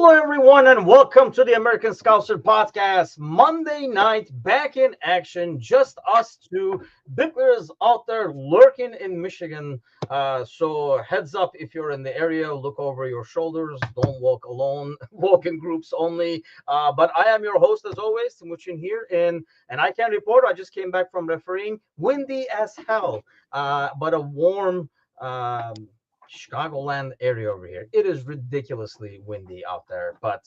Hello, everyone, and welcome to the American Scouser podcast. Monday night, back in action. Just us two bicklers out there lurking in Michigan. So heads up if you're in the area, look over your shoulders. Don't walk alone. Walk in groups only. But I am your host as always, Timuchin here, and I can report I just came back from refereeing. Windy as hell, but a warm. Chicagoland area over here. It is ridiculously windy out there, but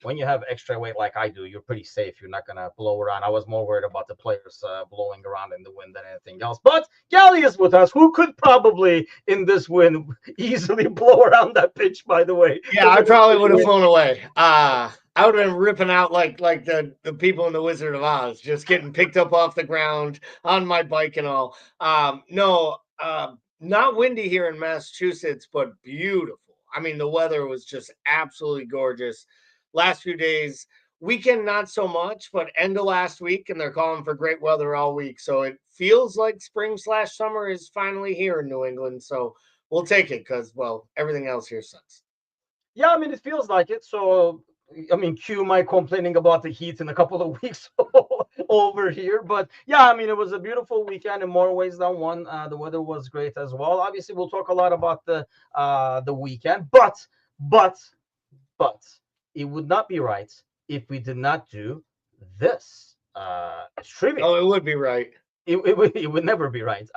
when you have extra weight like I do, you're pretty safe. You're not gonna blow around. I was more worried about the players blowing around in the wind than anything else. But Gally is with us, who could probably in this wind easily blow around that pitch. By the way, yeah, I probably would have flown away. I would have been ripping out like the people in the Wizard of Oz, just getting picked up off the ground on my bike and all. Not windy here in Massachusetts, but beautiful. I mean, the weather was just absolutely gorgeous. Last few days, weekend not so much, but end of last week, and they're calling for great weather all week. So it feels like spring/summer is finally here in New England. So we'll take it because, well, everything else here sucks. Yeah, I mean, it feels like it. So, I mean, cue my complaining about the heat in a couple of weeks over here. But yeah, I mean, it was a beautiful weekend in more ways than one. The weather was great as well. Obviously, we'll talk a lot about the weekend, but it would not be right if we did not do this. It's trivia. Oh, it would be right. It would never be right.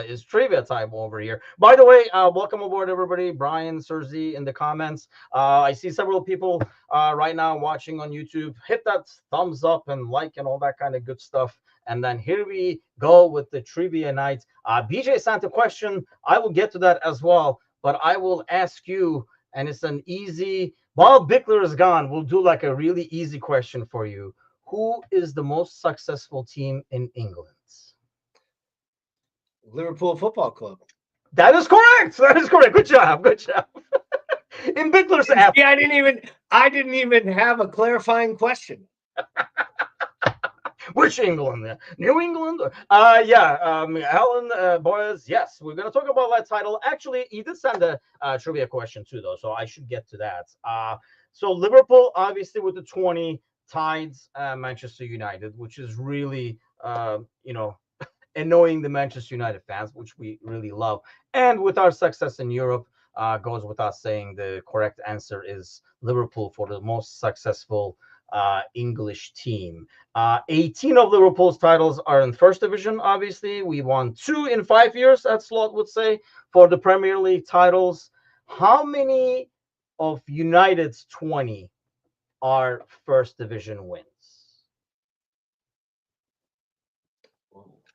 It's trivia time over here. By the way, welcome aboard, everybody. Brian, Serzi in the comments. I see several people right now watching on YouTube. Hit that thumbs up and like and all that kind of good stuff. And then here we go with the trivia night. BJ sent a question. I will get to that as well, but I will ask you, and it's an easy. While Bickler is gone, we'll do like a really easy question for you. Who is the most successful team in England? Liverpool Football Club. That is correct. That is correct. Good job. Good job. In Bickler's app. Yeah, I didn't even have a clarifying question. Which England? New England? Alan Boyes. Yes, we're going to talk about that title. Actually, he did send a trivia question too, though, so I should get to that. So Liverpool, obviously, with the 20 tides Manchester United, which is really, annoying the Manchester United fans, which we really love. And with our success in Europe, goes without saying the correct answer is Liverpool for the most successful English team. 18 of Liverpool's titles are in first division, obviously. We won 2 in 5 years, as Slot would say, for the Premier League titles. How many of United's 20 are first division wins?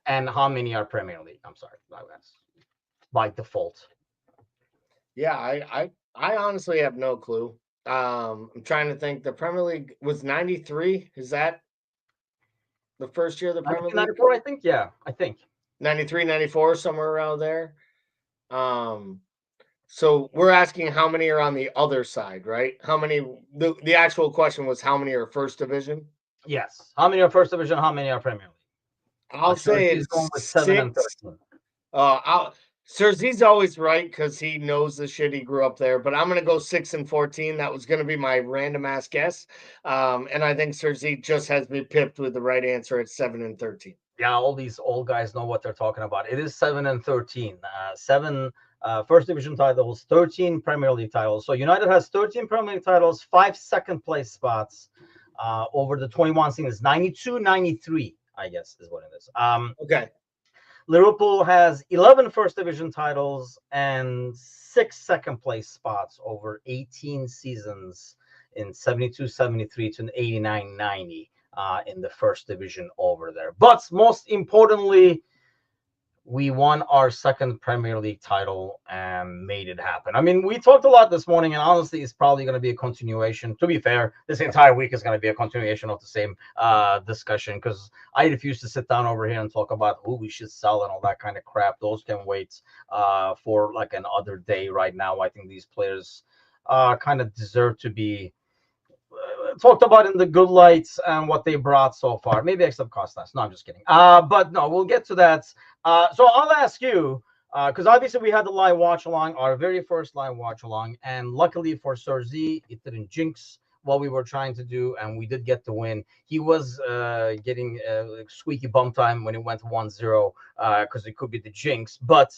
And how many are Premier League? I'm sorry, by default. Yeah, I honestly have no clue. I'm trying to think. The Premier League was 93. Is that the first year of the Premier League? 94, I think. Yeah, I think 93, 94, somewhere around there. So we're asking how many are on the other side, right? How many? The actual question was how many are first division? Yes. How many are first division? How many are Premier League? I'll say it's going with 7 and 13. Serzi's always right because he knows the shit. He grew up there, but I'm going to go 6 and 14. That was going to be my random ass guess. And I think Serzi just has me pipped with the right answer at 7 and 13. Yeah, all these old guys know what they're talking about. It is 7 and 13. 7 first division titles, 13 Premier League titles. So United has 13 Premier League titles, 5 second place spots over the 21 seasons, 92, 93. I guess is what it is. Okay. Liverpool has 11 first division titles and 6 second place spots over 18 seasons in 72, 73 to 89, 90 in the first division over there. But most importantly, we won our second Premier League title and made it happen. I mean, we talked a lot this morning, and honestly, it's probably going to be a continuation. To be fair, this entire week is going to be a continuation of the same discussion because I refuse to sit down over here and talk about who we should sell and all that kind of crap. Those can wait for like another day right now. I think these players kind of deserve to be talked about in the good lights and what they brought so far. Maybe except Costas. No, I'm just kidding. But no, we'll get to that. So I'll ask you, because obviously we had the live watch along, our very first live watch along, and luckily for Sir Z, it didn't jinx what we were trying to do, and we did get the win. He was getting squeaky bum time when it went 1-0 because it could be the jinx, but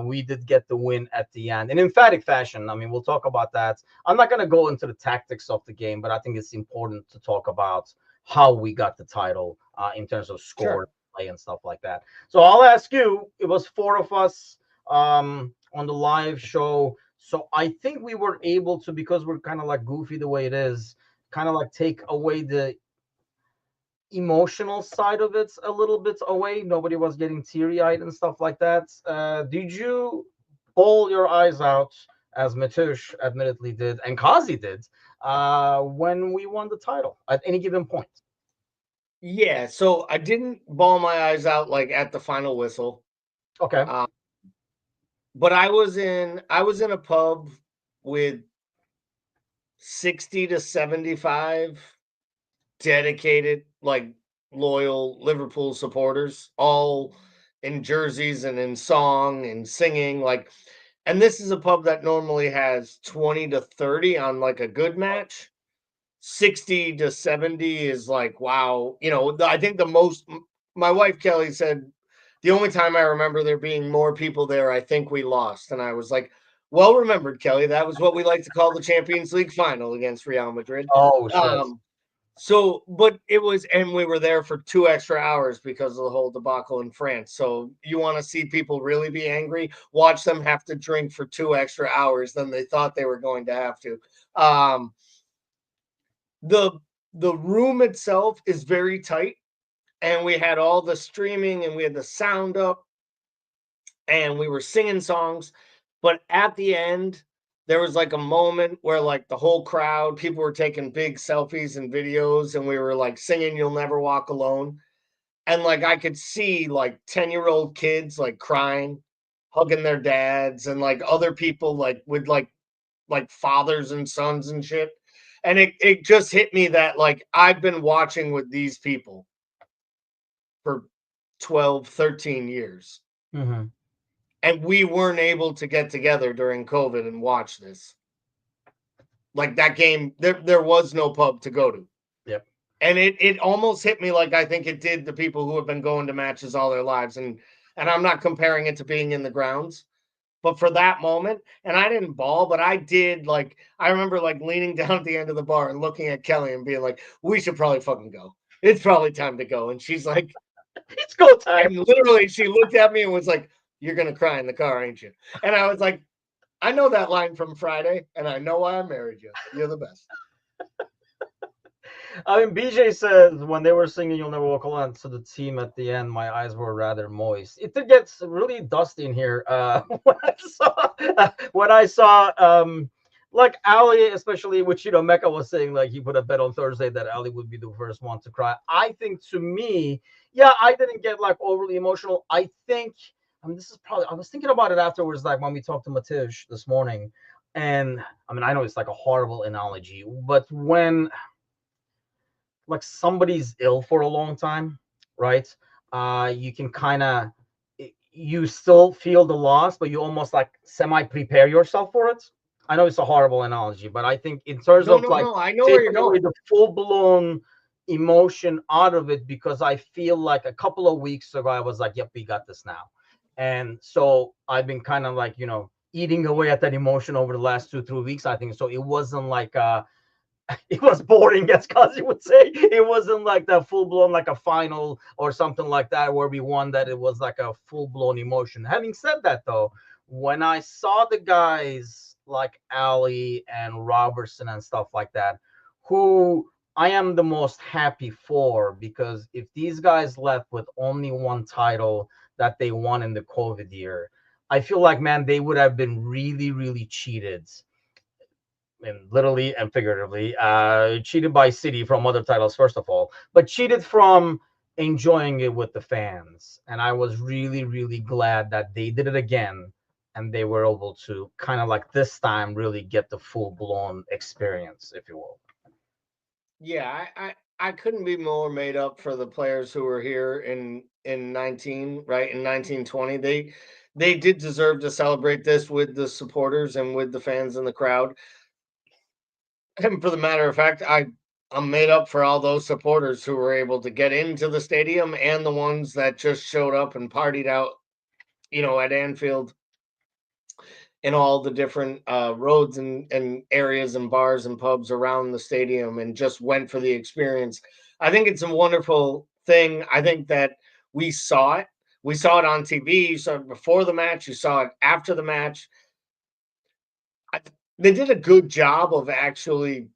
we did get the win at the end in emphatic fashion. I mean, we'll talk about that. I'm not going to go into the tactics of the game, but I think it's important to talk about how we got the title in terms of Sure. score play and stuff like that. So I'll ask you. It was four of us on the live show. So I think we were able to, because we're kind of like goofy the way it is, kind of like take away the emotional side of it a little bit away. Nobody was getting teary eyed and stuff like that. Did you bawl your eyes out, as Matush admittedly did, and Kazi did, when we won the title at any given point? Yeah, so I didn't bawl my eyes out like at the final whistle. Okay. Uh, but I was in a pub with 60 to 75 dedicated, like, loyal Liverpool supporters, all in jerseys and in song and singing, like, and this is a pub that normally has 20 to 30 on, like, a good match. 60 to 70 is like, wow. I think the most my wife Kelly said the only time I remember there being more people there, I think we lost. And I was like, well remembered, Kelly. That was what we like to call the Champions League final against Real Madrid. Oh shit. Um, so, but it was, and we were there for 2 extra hours because of the whole debacle in France. So, you want to see people really be angry? Watch them have to drink for 2 extra hours than they thought they were going to have to. Um, the the room itself is very tight, and we had all the streaming and we had the sound up and we were singing songs, but at the end there was like a moment where like the whole crowd, people were taking big selfies and videos, and we were like singing You'll Never Walk Alone, and like I could see like 10-year-old kids like crying, hugging their dads, and like other people like with like fathers and sons and shit. And it just hit me that like I've been watching with these people for 12, 13 years. Hmm. And we weren't able to get together during COVID and watch this. Like that game, there was no pub to go to. Yep. And it almost hit me like I think it did the people who have been going to matches all their lives. And I'm not comparing it to being in the grounds. But for that moment, and I didn't bawl, but I did, like, I remember like leaning down at the end of the bar and looking at Kelly and being like, we should probably fucking go. It's probably time to go. And she's like, It's go time. and literally she looked at me and was like, you're gonna cry in the car, ain't you? And I was like, I know that line from Friday, and I know why I married you. You're the best. I mean, BJ says when they were singing "You'll Never Walk Alone" to the team at the end, my eyes were rather moist. It did get really dusty in here when I saw like Ali, especially, which Mecca was saying like he put a bet on Thursday that Ali would be the first one to cry. I think to me, yeah, I didn't get like overly emotional. I think. I mean, this is probably. I was thinking about it afterwards, like when we talked to Matish this morning, and I mean, I know it's like a horrible analogy, but when like somebody's ill for a long time, right? You can kind of you still feel the loss, but you almost like semi prepare yourself for it. I know it's a horrible analogy, but I think in terms No, of no, like no. I know where you're taking away going. the full blown emotion out of it, because I feel like a couple of weeks ago I was like, "Yep, we got this now," and so I've been kind of like eating away at that emotion over the last 2 3 weeks. I think so. It wasn't like it was boring, as Kazi would say. It wasn't like that full blown, like a final or something like that where we won. That it was like a full blown emotion. Having said that, though, when I saw the guys like Ali and Robertson and stuff like that, who I am the most happy for, because if these guys left with only one title that they won in the COVID year, I feel like, man, they would have been really, really cheated, and literally and figuratively, cheated by City from other titles, first of all, but cheated from enjoying it with the fans. And I was really, really glad that they did it again, and they were able to kind of like this time really get the full blown experience, if you will. Yeah, I couldn't be more made up for the players who were here in 19, right, in 1920. they did deserve to celebrate this with the supporters and with the fans in the crowd. And for the matter of fact, I'm made up for all those supporters who were able to get into the stadium and the ones that just showed up and partied out, at Anfield in all the different roads and areas and bars and pubs around the stadium and just went for the experience. I think it's a wonderful thing. I think that we saw it. We saw it on TV. You saw it before the match. You saw it after the match. They did a good job of actually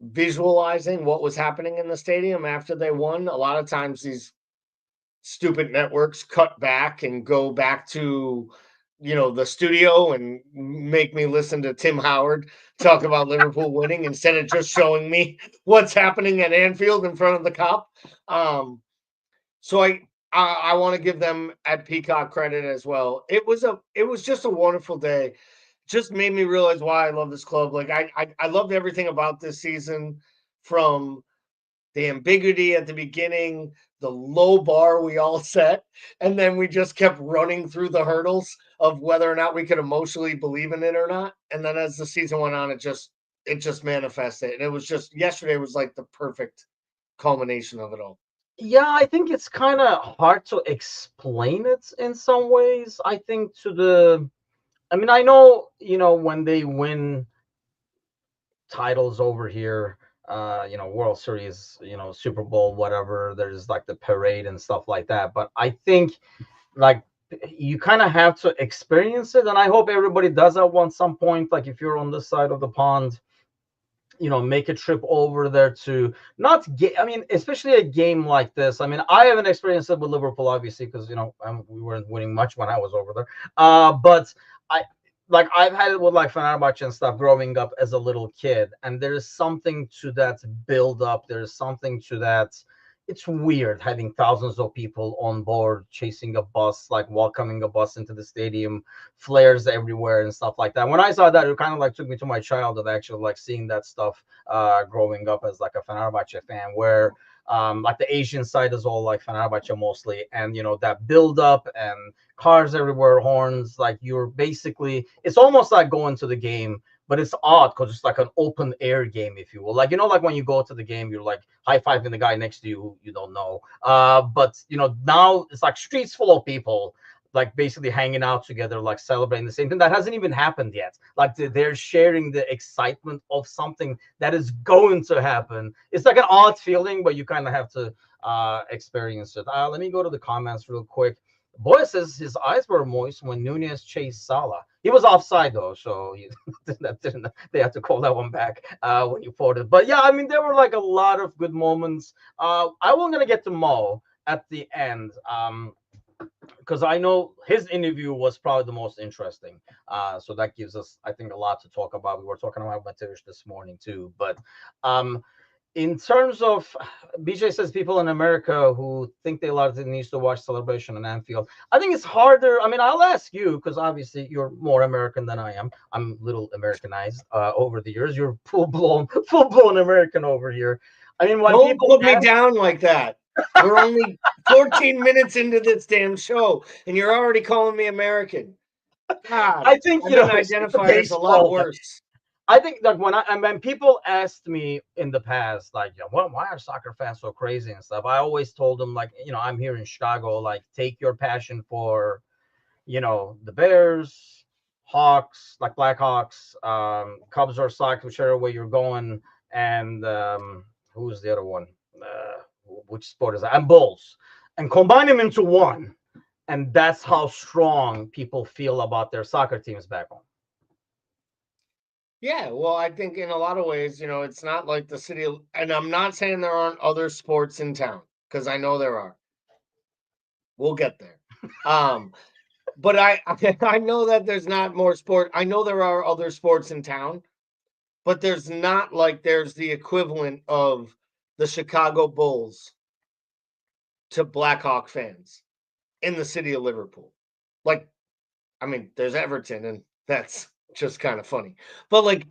visualizing what was happening in the stadium after they won. A lot of times these stupid networks cut back and go back to the studio and make me listen to Tim Howard talk about Liverpool winning instead of just showing me what's happening at Anfield in front of the cop. So I want to give them at Peacock credit as well. It was just a wonderful day. Just made me realize why I love this club. Like I loved everything about this season, from the ambiguity at the beginning, the low bar we all set, and then we just kept running through the hurdles of whether or not we could emotionally believe in it or not. And then as the season went on, it just manifested. And it was just, yesterday was like the perfect culmination of it all. Yeah, I think it's kind of hard to explain it in some ways. I think I mean, I know, when they win titles over here, World Series, Super Bowl, whatever, there's like the parade and stuff like that. But I think, like, you kind of have to experience it, and I hope everybody does at some point. Like, if you're on this side of the pond, make a trip over there to not get, I mean, especially a game like this. I mean, I haven't experienced it with Liverpool, obviously, because, we weren't winning much when I was over there. But I've had it with like Fenerbahce and stuff growing up as a little kid, and there's something to that build up. There's something to that. It's weird having thousands of people on board chasing a bus, like welcoming a bus into the stadium, flares everywhere and stuff like that. When I saw that, it kind of like took me to my childhood, actually, like seeing that stuff growing up as like a Fenerbahce fan, where like the Asian side is all like Fenerbahce mostly, and that build up and cars everywhere, horns, like you're basically, it's almost like going to the game, but it's odd because it's like an open air game, if you will. Like, like when you go to the game, you're like high-fiving the guy next to you who you don't know. But now it's like streets full of people, like basically hanging out together, like celebrating the same thing that hasn't even happened yet. Like they're sharing the excitement of something that is going to happen. It's like an odd feeling, but you kind of have to experience it. Let me go to the comments real quick. Boy says his eyes were moist when Nunez chased Salah. He was offside though, so they had to call that one back when you fought it. But yeah, I mean, there were like a lot of good moments. I was gonna get to Mo at the end, because I know his interview was probably the most interesting. So that gives us, I think, a lot to talk about. We were talking about Mateus this morning too, but in terms of, BJ says people in America who think they largely needs to watch celebration in Anfield. I think it's harder. I mean, I'll ask you because obviously you're more American than I am. I'm a little Americanized over the years. You're full blown American over here. I mean, when Don't people put me down like that. We're only 14 minutes into this damn show, and you're already calling me American. God, I think I've been identified as a lot worse. I think that when people asked me in the past, like, why are soccer fans so crazy and stuff, I always told them, like, I'm here in Chicago, like, take your passion for, the Bears, Hawks, like Blackhawks, Cubs or Sox, whichever way you're going, and who's the other one? Which sport is that? And Bulls, and combine them into one, and that's how strong people feel about their soccer teams back home. Yeah, well, I think in a lot of ways, it's not like the city, and I'm not saying there aren't other sports in town, because I know there are. We'll get there. But I know that there's not more sport. I know there are other sports in town, but there's not like there's the equivalent of the Chicago Bulls to Blackhawk fans in the city of Liverpool. Like, I mean, there's Everton, and that's just kind of funny. But like,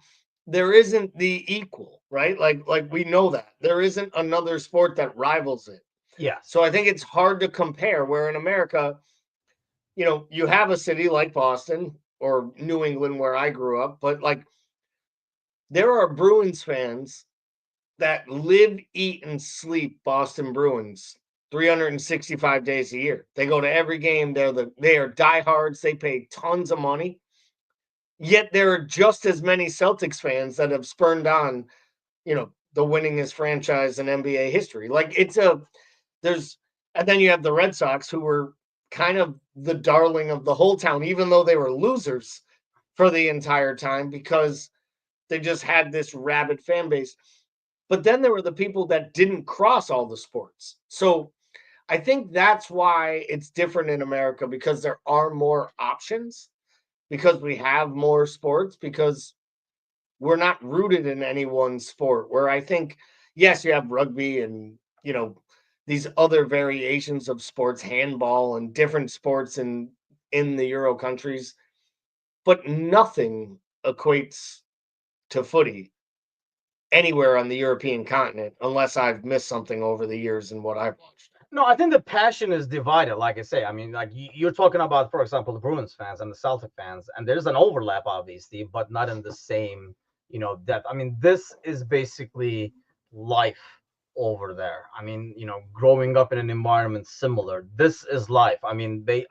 there isn't the equal, right? Like we know that there isn't another sport that rivals it. Yeah. So I think it's hard to compare. Where in America, you have a city like Boston or New England where I grew up, but like there are Bruins fans that live, eat, and sleep Boston Bruins 365 days a year. They go to every game. They are diehards. They pay tons of money. Yet there are just as many Celtics fans that have spurned on, the winningest franchise in NBA history. Like there's, and then you have the Red Sox who were kind of the darling of the whole town, even though they were losers for the entire time because they just had this rabid fan base. But then there were the people that didn't cross all the sports. So I think that's why it's different in America because there are more options, because we have more sports, because we're not rooted in any one sport. Where I think, yes, you have rugby and, these other variations of sports, handball and different sports in the Euro countries, but nothing equates to footy anywhere on the European continent, unless I've missed something over the years in what I've watched. No, I think the passion is divided. Like I say, I mean, like you're talking about, for example, the Bruins fans and the Celtic fans, and there's an overlap, obviously, but not in the same, depth. I mean, this is basically life over there. I mean, growing up in an environment similar, this is life. I mean, and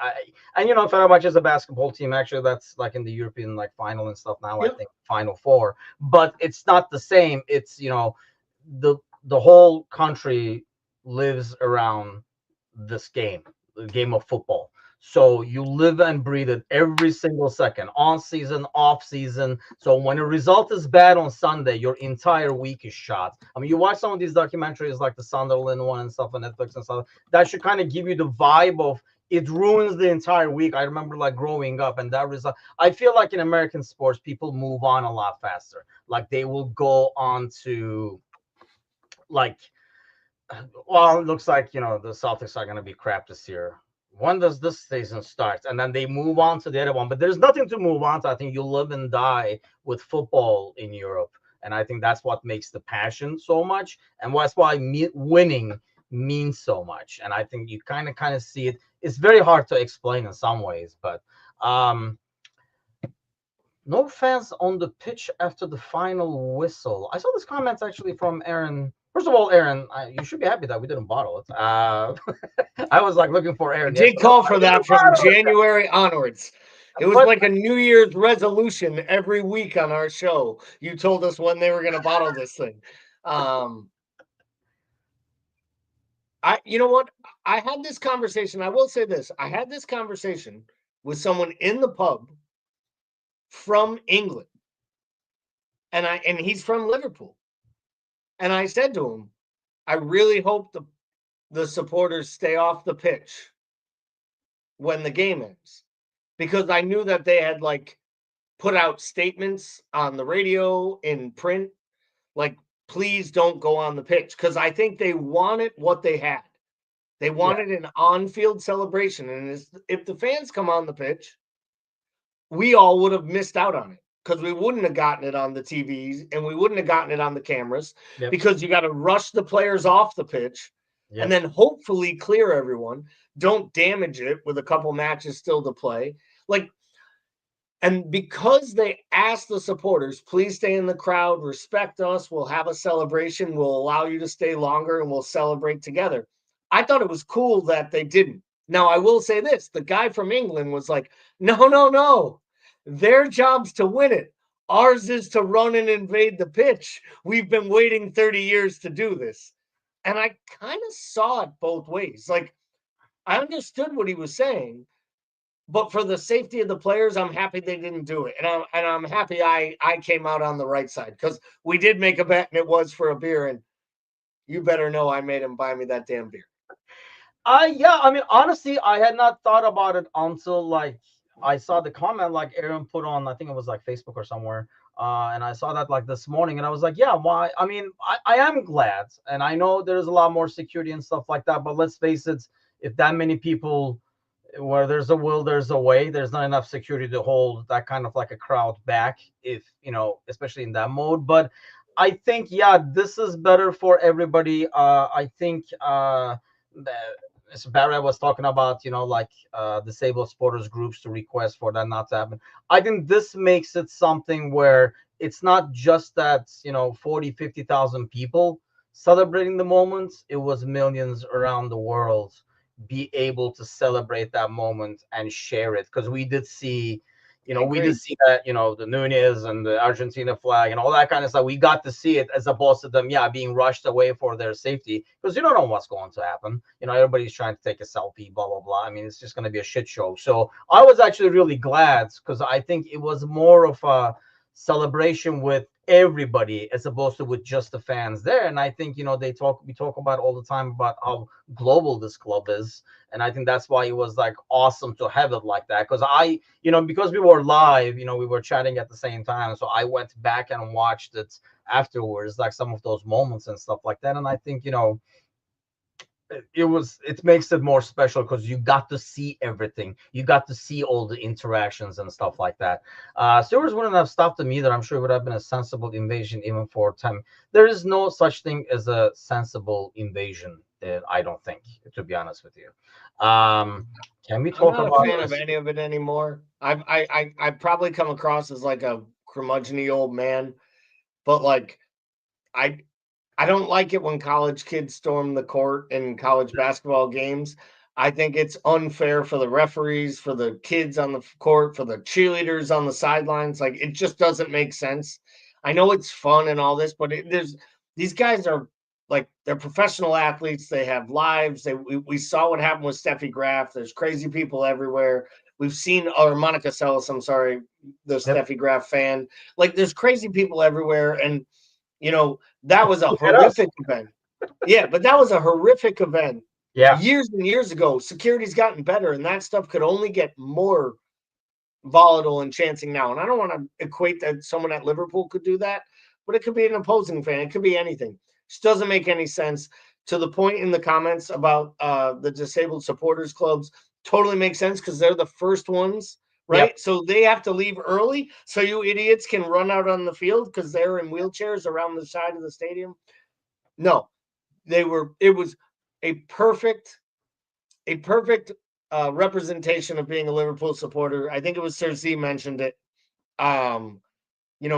Fenerbahce is a basketball team. Actually, that's like in the European like final and stuff now. I Yep. think Final Four, but it's not the same. It's the whole country lives around this game, the game of football. So you live and breathe it every single second, on season, off season. So when a result is bad on Sunday, your entire week is shot. I mean, you watch some of these documentaries like the Sunderland one and stuff on Netflix and stuff. That should kind of give you the vibe of it ruins the entire week. I remember like growing up and that result. I feel like in American sports, people move on a lot faster. Like they will go on to like well, it looks like the Celtics are going to be crap this year. When does this season start? And then they move on to the other one. But there's nothing to move on to. I think you live and die with football in Europe, and I think that's what makes the passion so much, and that's why winning means so much. And I think you kind of see it. It's very hard to explain in some ways, but no fans on the pitch after the final whistle. I saw this comment actually from Aaron. First of all, Aaron, you should be happy that we didn't bottle it. I was like looking for I Aaron did yesterday. call for that from Bottle it. January onwards. It was But like a New Year's resolution every week on our show. You told us when they were going to bottle this thing. You know what? I had this conversation. I will say this. I had this conversation with someone in the pub from England. And he's from Liverpool. And I said to him, I really hope the supporters stay off the pitch when the game ends, because I knew that they had like put out statements on the radio, in print, like, please don't go on the pitch, because I think they wanted what they had. They wanted an on-field celebration, and if the fans come on the pitch, we all would have missed out on it, because we wouldn't have gotten it on the TVs and we wouldn't have gotten it on the cameras, because you got to rush the players off the pitch and then hopefully clear everyone. Don't damage it with a couple matches still to play. And because they asked the supporters, please stay in the crowd, respect us, we'll have a celebration, we'll allow you to stay longer, and we'll celebrate together. I thought it was cool that they didn't. Now, I will say this. The guy from England was like, no. Their job's to win it. Ours is to run and invade the pitch. We've been waiting 30 years to do this. And I kind of saw it both ways. Like, I understood what he was saying, but for the safety of the players, I'm happy they didn't do it. And I'm happy I came out on the right side, because we did make a bet and it was for a beer. And you better know I made him buy me that damn beer. I mean, honestly, I had not thought about it until like I saw the comment like Aaron put on, I think it was like Facebook or somewhere. And I saw that like this morning and I was like, yeah, why? I mean, I am glad. And I know there's a lot more security and stuff like that, but let's face it, if that many people, where there's a will, there's a way. There's not enough security to hold that kind of like a crowd back, if especially in that mode. But I think, yeah, this is better for everybody. I think so Barry was talking about, like disabled supporters groups to request for that not to happen. I think this makes it something where it's not just that, 40, 50,000 people celebrating the moment. It was millions around the world be able to celebrate that moment and share it. Because we did see, we did see that, the Nunez and the Argentina flag and all that kind of stuff. We got to see it as opposed to them, being rushed away for their safety, because you don't know what's going to happen. Everybody's trying to take a selfie, blah, blah, blah. I mean, it's just going to be a shit show. So I was actually really glad, because I think it was more of a celebration with everybody as opposed to with just the fans there. And I think, we talk about all the time about how global this club is. And I think that's why it was like awesome to have it like that. Because because we were live, we were chatting at the same time. So I went back and watched it afterwards, like some of those moments and stuff like that. And I think, it makes it more special because you got to see everything. You got to see all the interactions and stuff like that. Stewards wouldn't have stopped them either. I'm sure it would have been a sensible invasion even for time. There is no such thing as a sensible invasion, I don't think, to be honest with you. Can we talk I'm not about a fan of this? any of it anymore. I've probably come across as like a curmudgeony old man, but like I I don't like it when college kids storm the court in college basketball games. I think it's unfair for the referees, for the kids on the court, for the cheerleaders on the sidelines. Like it just doesn't make sense. I know it's fun and all this, but there's these guys are like they're professional athletes. They have lives. We saw what happened with Steffi Graf. There's crazy people everywhere. We've seen, or Monica Seles, I'm sorry, the Yep. Steffi Graf fan. Like there's crazy people everywhere, and that was a Look at us. horrific event. Yeah, but that was a horrific event Yeah. years and years ago. Security's gotten better, and that stuff could only get more volatile and chancing now. And I don't want to equate that someone at Liverpool could do that, but it could be an opposing fan. It could be anything. Just doesn't make any sense. To the point in the comments about the disabled supporters clubs, totally makes sense because they're the first ones, Yep. right? So they have to leave early so you idiots can run out on the field because they're in wheelchairs around the side of the stadium. No, it was a perfect representation of being a Liverpool supporter. I think it was Sir Z mentioned it. Um,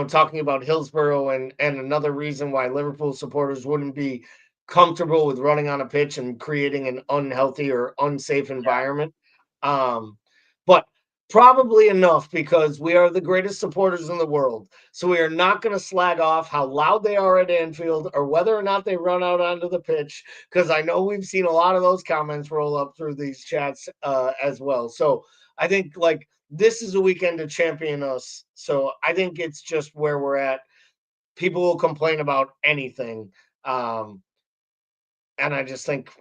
talking about Hillsborough and another reason why Liverpool supporters wouldn't be comfortable with running on a pitch and creating an unhealthy or unsafe environment. But probably enough because we are the greatest supporters in the world. So we are not going to slag off how loud they are at Anfield or whether or not they run out onto the pitch, because I know we've seen a lot of those comments roll up through these chats as well. So I think like this is a weekend to champion us. So I think it's just where we're at. People will complain about anything. And I just think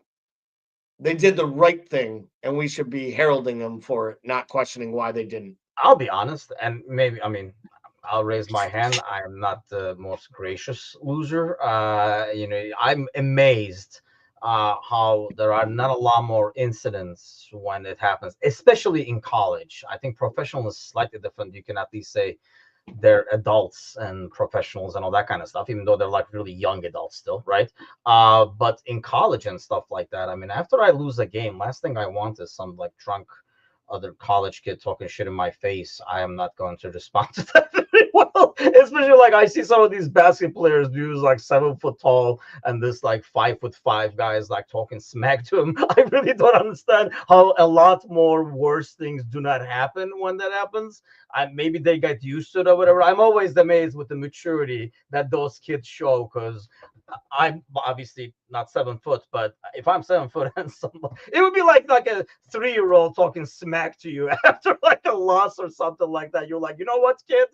they did the right thing and we should be heralding them for it, not questioning why they didn't. I'll be honest, and maybe, I mean, I'll raise my hand. I am not the most gracious loser. I'm amazed how there are not a lot more incidents when it happens, especially in college. I think professional is slightly different. You can at least say they're adults and professionals and all that kind of stuff, even though they're like really young adults still, right? But in college and stuff like that, I mean, after I lose a game, last thing I want is some like drunk other college kid talking shit in my face. I am not going to respond to that very well. Especially like I see some of these basketball players, dudes like 7 foot tall, and this like 5'5" guys like talking smack to him. I really don't understand how a lot more worse things do not happen when that happens. Maybe they get used to it or whatever. I'm always amazed with the maturity that those kids show, because I'm obviously not 7 foot, but if I'm 7 foot and somebody, it would be like a 3-year-old talking smack to you after like a loss or something like that. You're like, you know what, kid?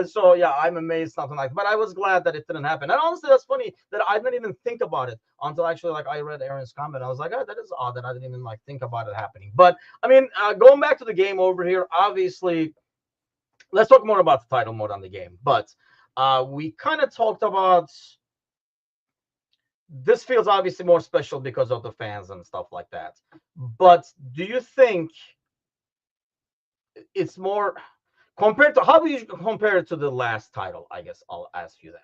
So yeah, I'm amazed something like that. But I was glad that it didn't happen. And honestly, that's funny that I didn't even think about it until actually like I read Aaron's comment. I was like, oh, that is odd that I didn't even like think about it happening. But I mean, going back to the game over here, obviously, let's talk more about the title mode on the game. But we kind of talked about this feels obviously more special because of the fans and stuff like that. But do you think it's more compared to how do you compare it to the last title? I guess I'll ask you that.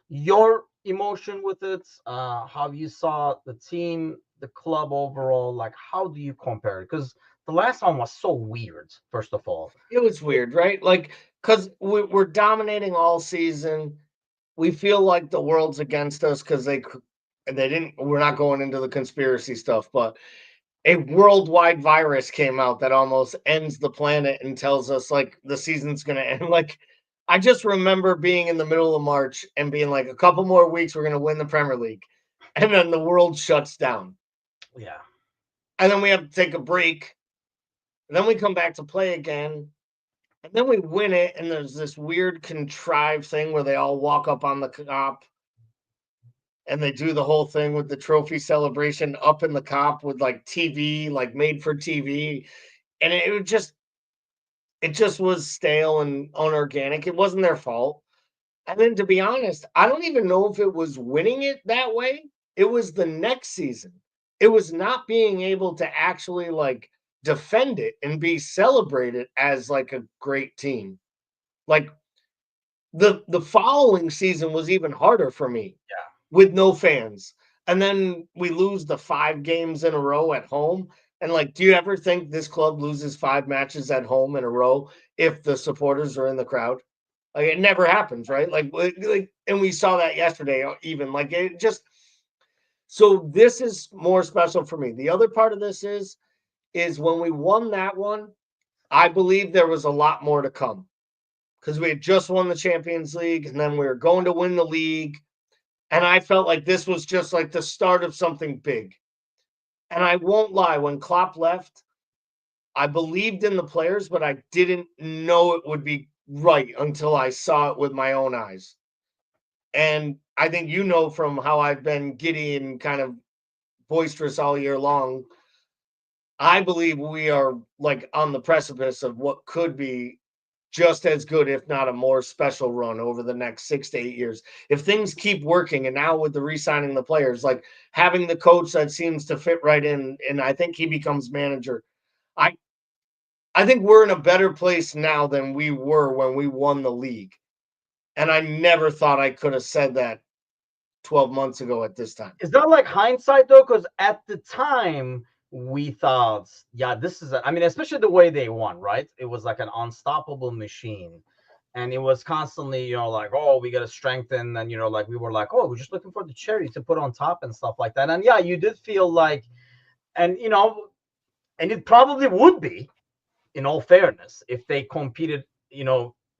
Your emotion with it, how you saw the team the club overall, like how do you compare it? Because the last one was so weird, first of all. It was weird, right? Like, because we're dominating all season. We feel like the world's against us because they didn't. We're not going into the conspiracy stuff, but a worldwide virus came out that almost ends the planet and tells us like the season's going to end. Like, I just remember being in the middle of March and being like, a couple more weeks, we're going to win the Premier League. And then the world shuts down. Yeah. And then we have to take a break. And then we come back to play again. And then we win it. And there's this weird contrived thing where they all walk up on the cop and they do the whole thing with the trophy celebration up in the cop with like TV, like made for TV. And it just was stale and unorganic. It wasn't their fault. And then to be honest, I don't even know if it was winning it that way. It was the next season. It was not being able to actually like defend it and be celebrated as like a great team. Like the following season was even harder for me. Yeah. With no fans. And then we lose the 5 games in a row at home. And like, do you ever think this club loses 5 matches at home in a row if the supporters are in the crowd? Like, it never happens, right? Like, and we saw that yesterday, even like it just. So this is more special for me. The other part of this is when we won that one, I believe there was a lot more to come because we had just won the Champions League and then we were going to win the league. And I felt like this was just like the start of something big. And I won't lie, when Klopp left, I believed in the players, but I didn't know it would be right until I saw it with my own eyes. And I think you know from how I've been giddy and kind of boisterous all year long, I believe we are like on the precipice of what could be just as good, if not a more special run over the next 6 to 8 years. If things keep working, and now with the re-signing the players, like having the coach that seems to fit right in, and I think he becomes manager. I I think we're in a better place now than we were when we won the league. And I never thought I could have said that 12 months ago at this time. Is that like hindsight though? Because at the time we thought, yeah, this is. I mean, especially the way they won, right? It was like an unstoppable machine, and it was constantly, like, oh, we got to strengthen, and like we were like, oh, we're just looking for the cherry to put on top and stuff like that. And yeah, you did feel like, and and it probably would be, in all fairness, if they competed,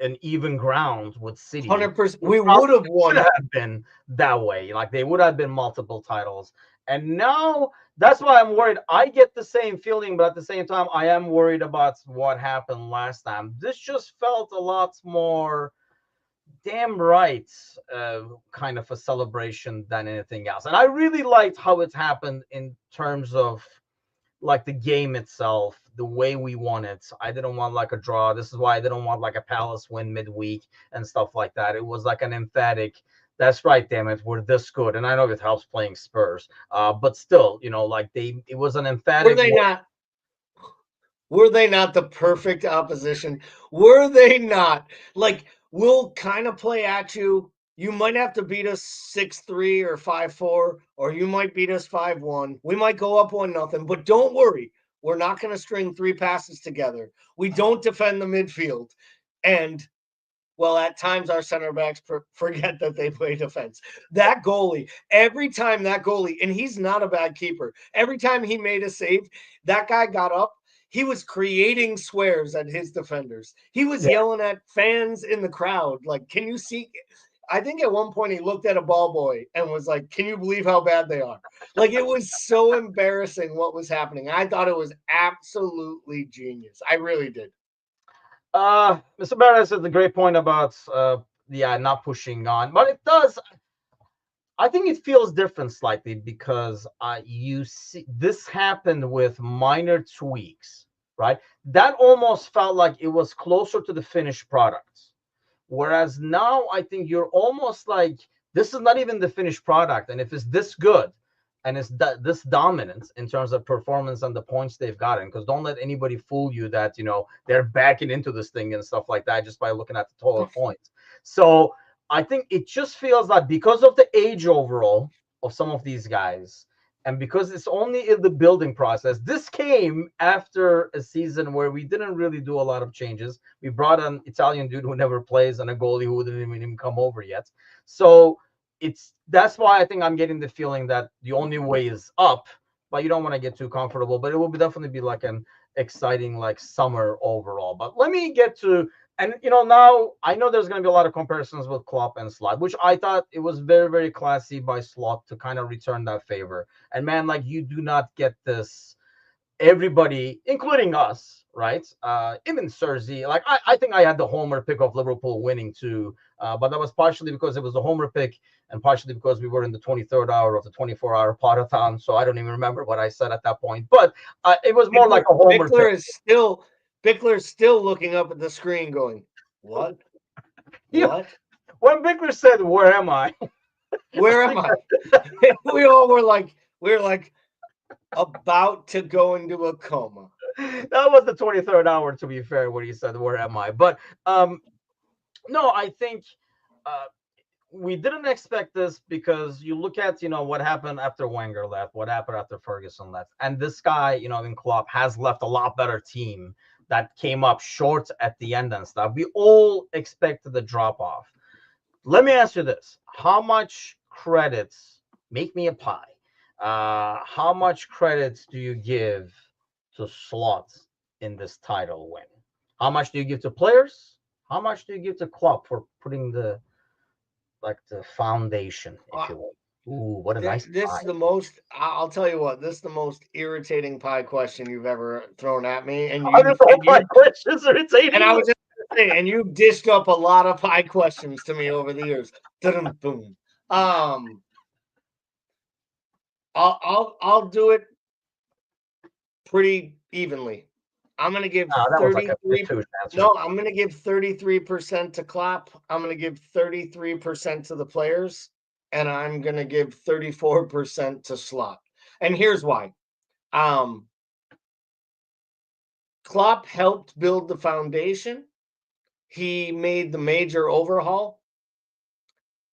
an even ground with City. 100%. We would have won. Would have been that way. Like they would have been multiple titles. And now that's why I'm worried. I get the same feeling, but at the same time, I am worried about what happened last time. This just felt a lot more damn right kind of a celebration than anything else. And I really liked how it happened in terms of like the game itself, the way we won it. I didn't want like a draw. This is why I didn't want like a Palace win midweek and stuff like that. It was like an emphatic, that's right, damn it, we're this good. And I know it helps playing Spurs, but still, like it was an emphatic. Were they not the perfect opposition? Were they not? Like, we'll kind of play at you. You might have to beat us 6-3 or 5-4, or you might beat us 5-1. We might go up 1-0, but don't worry. We're not going to string 3 passes together. We don't defend the midfield. And, well, at times our center backs forget that they play defense. That goalie, every time that goalie, and he's not a bad keeper, every time he made a save, that guy got up. He was creating swears at his defenders. He was yelling at fans in the crowd. Like, can you see? I think at one point he looked at a ball boy and was like, can you believe how bad they are? Like, it was so embarrassing what was happening. I thought it was absolutely genius. I really did. Mr. Barnes has a great point about not pushing on, but it does. I think it feels different slightly because you see this happened with minor tweaks, right? That almost felt like it was closer to the finished product. Whereas now I think you're almost like this is not even the finished product. And if it's this good and it's this dominant in terms of performance and the points they've gotten, because don't let anybody fool you that, they're backing into this thing and stuff like that just by looking at the total points. So I think it just feels like because of the age overall of some of these guys And because it's only in the building process, this came after a season where we didn't really do a lot of changes. We brought an Italian dude who never plays and a goalie who didn't even come over yet. So that's why I think I'm getting the feeling that the only way is up, but you don't want to get too comfortable. But it will definitely be like an exciting like summer overall. But let me get to, and now I know there's going to be a lot of comparisons with Klopp and Slot, which I thought it was very, very classy by Slot to kind of return that favor. And man, like, you do not get this. Everybody, including us, right? Even Cersei, like I think I had the homer pick of Liverpool winning too, but that was partially because it was the homer pick, and partially because we were in the 23rd hour of the 24-hour potathon. So I don't even remember what I said at that point, but it was more like a homer pick. Bickler's still looking up at the screen, going, "What? What?" When Bickler said, "Where am I?" Where am I? we were like about to go into a coma. That was the 23rd hour, to be fair, when he said, "Where am I?" But no, I think we didn't expect this, because you look at what happened after Wenger left, what happened after Ferguson left, and this guy in Klopp has left a lot better team that came up short at the end and stuff. We all expected the drop off. Let me ask you this: how much credits? Make me a pie. How much credits do you give to Slot in this title win? How much do you give to players? How much do you give to Klopp for putting the foundation, if you will? Ooh, what a nice This pie. is the most. I'll tell you what. This is the most irritating pie question you've ever thrown at me, and Pie questions irritating. And I was just gonna say, and you dished up a lot of pie questions to me over the years. Boom. I'll do it pretty evenly. I'm gonna give 33. No, I'm gonna give 33% to Klopp. I'm gonna give 33% to the players, and I'm gonna give 34% to Slot. And here's why. Klopp helped build the foundation. He made the major overhaul.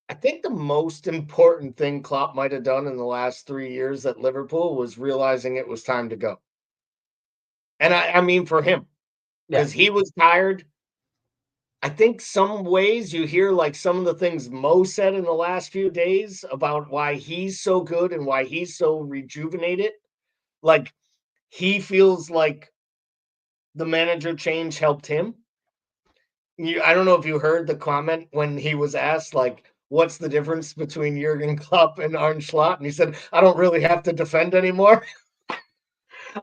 I think the most important thing Klopp might have done in the last 3 years at Liverpool was realizing it was time to go. And I mean for him, because he was tired. I think some ways you hear like some of the things Mo said in the last few days about why he's so good and why he's so rejuvenated. Like, he feels like the manager change helped him. I don't know if you heard the comment when he was asked, like, what's the difference between Jurgen Klopp and Arne Slot? And he said, I don't really have to defend anymore.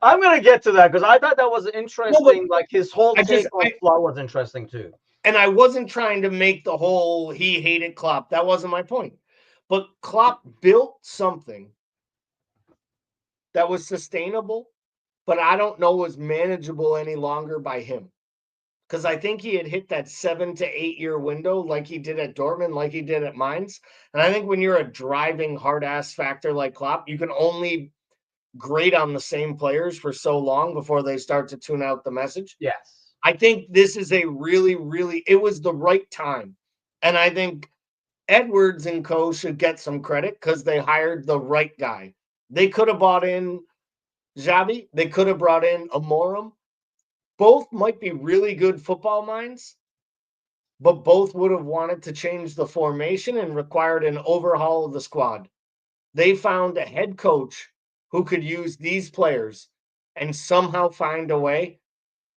I'm going to get to that, because I thought that was interesting. Like, his whole take on Slot was interesting too. And I wasn't trying to make the whole he hated Klopp. That wasn't my point. But Klopp built something that was sustainable, but I don't know was manageable any longer by him. Because I think he had hit that 7 to 8 year window like he did at Dortmund, like he did at Mainz. And I think when you're a driving hard ass factor like Klopp, you can only grade on the same players for so long before they start to tune out the message. Yes. I think this is a really, really, it was the right time. And I think Edwards and co should get some credit because they hired the right guy. They could have bought in Xavi. They could have brought in Amorim. Both might be really good football minds, but both would have wanted to change the formation and required an overhaul of the squad. They found a head coach who could use these players and somehow find a way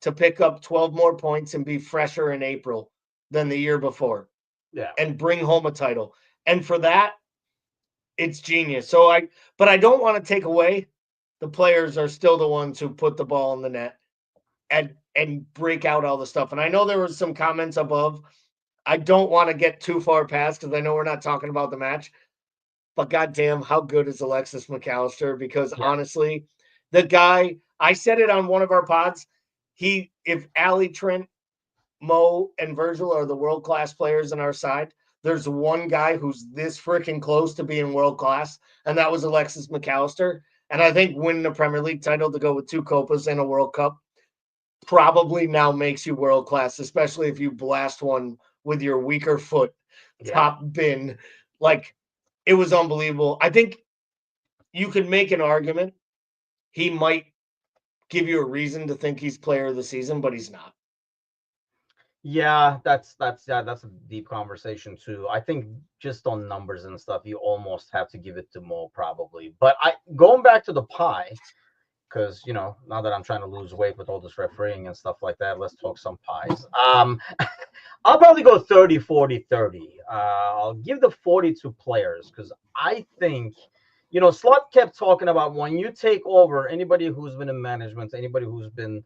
to pick up 12 more points and be fresher in April than the year before. Yeah. And bring home a title. And for that, it's genius. But I don't want to take away. The players are still the ones who put the ball in the net and break out all the stuff. And I know there was some comments above. I don't want to get too far past because I know we're not talking about the match. But goddamn, how good is Alexis McAllister? Because honestly, the guy, I said it on one of our pods. If Ali, Trent, Mo, and Virgil are the world-class players on our side, there's one guy who's this freaking close to being world-class, and that was Alexis McAllister. And I think winning the Premier League title to go with 2 Copas and a World Cup probably now makes you world-class, especially if you blast one with your weaker foot top bin. Like, it was unbelievable. I think you could make an argument. He might give you a reason to think he's player of the season, but he's not. Yeah, that's a deep conversation too. I think just on numbers and stuff, you almost have to give it to Mo probably. But I going back to the pie, because now that I'm trying to lose weight with all this refereeing and stuff like that, let's talk some pies. I'll probably go 30, 40, 30. I'll give the 40 to players because I think, Slot kept talking about when you take over, anybody who's been in management, anybody who's been,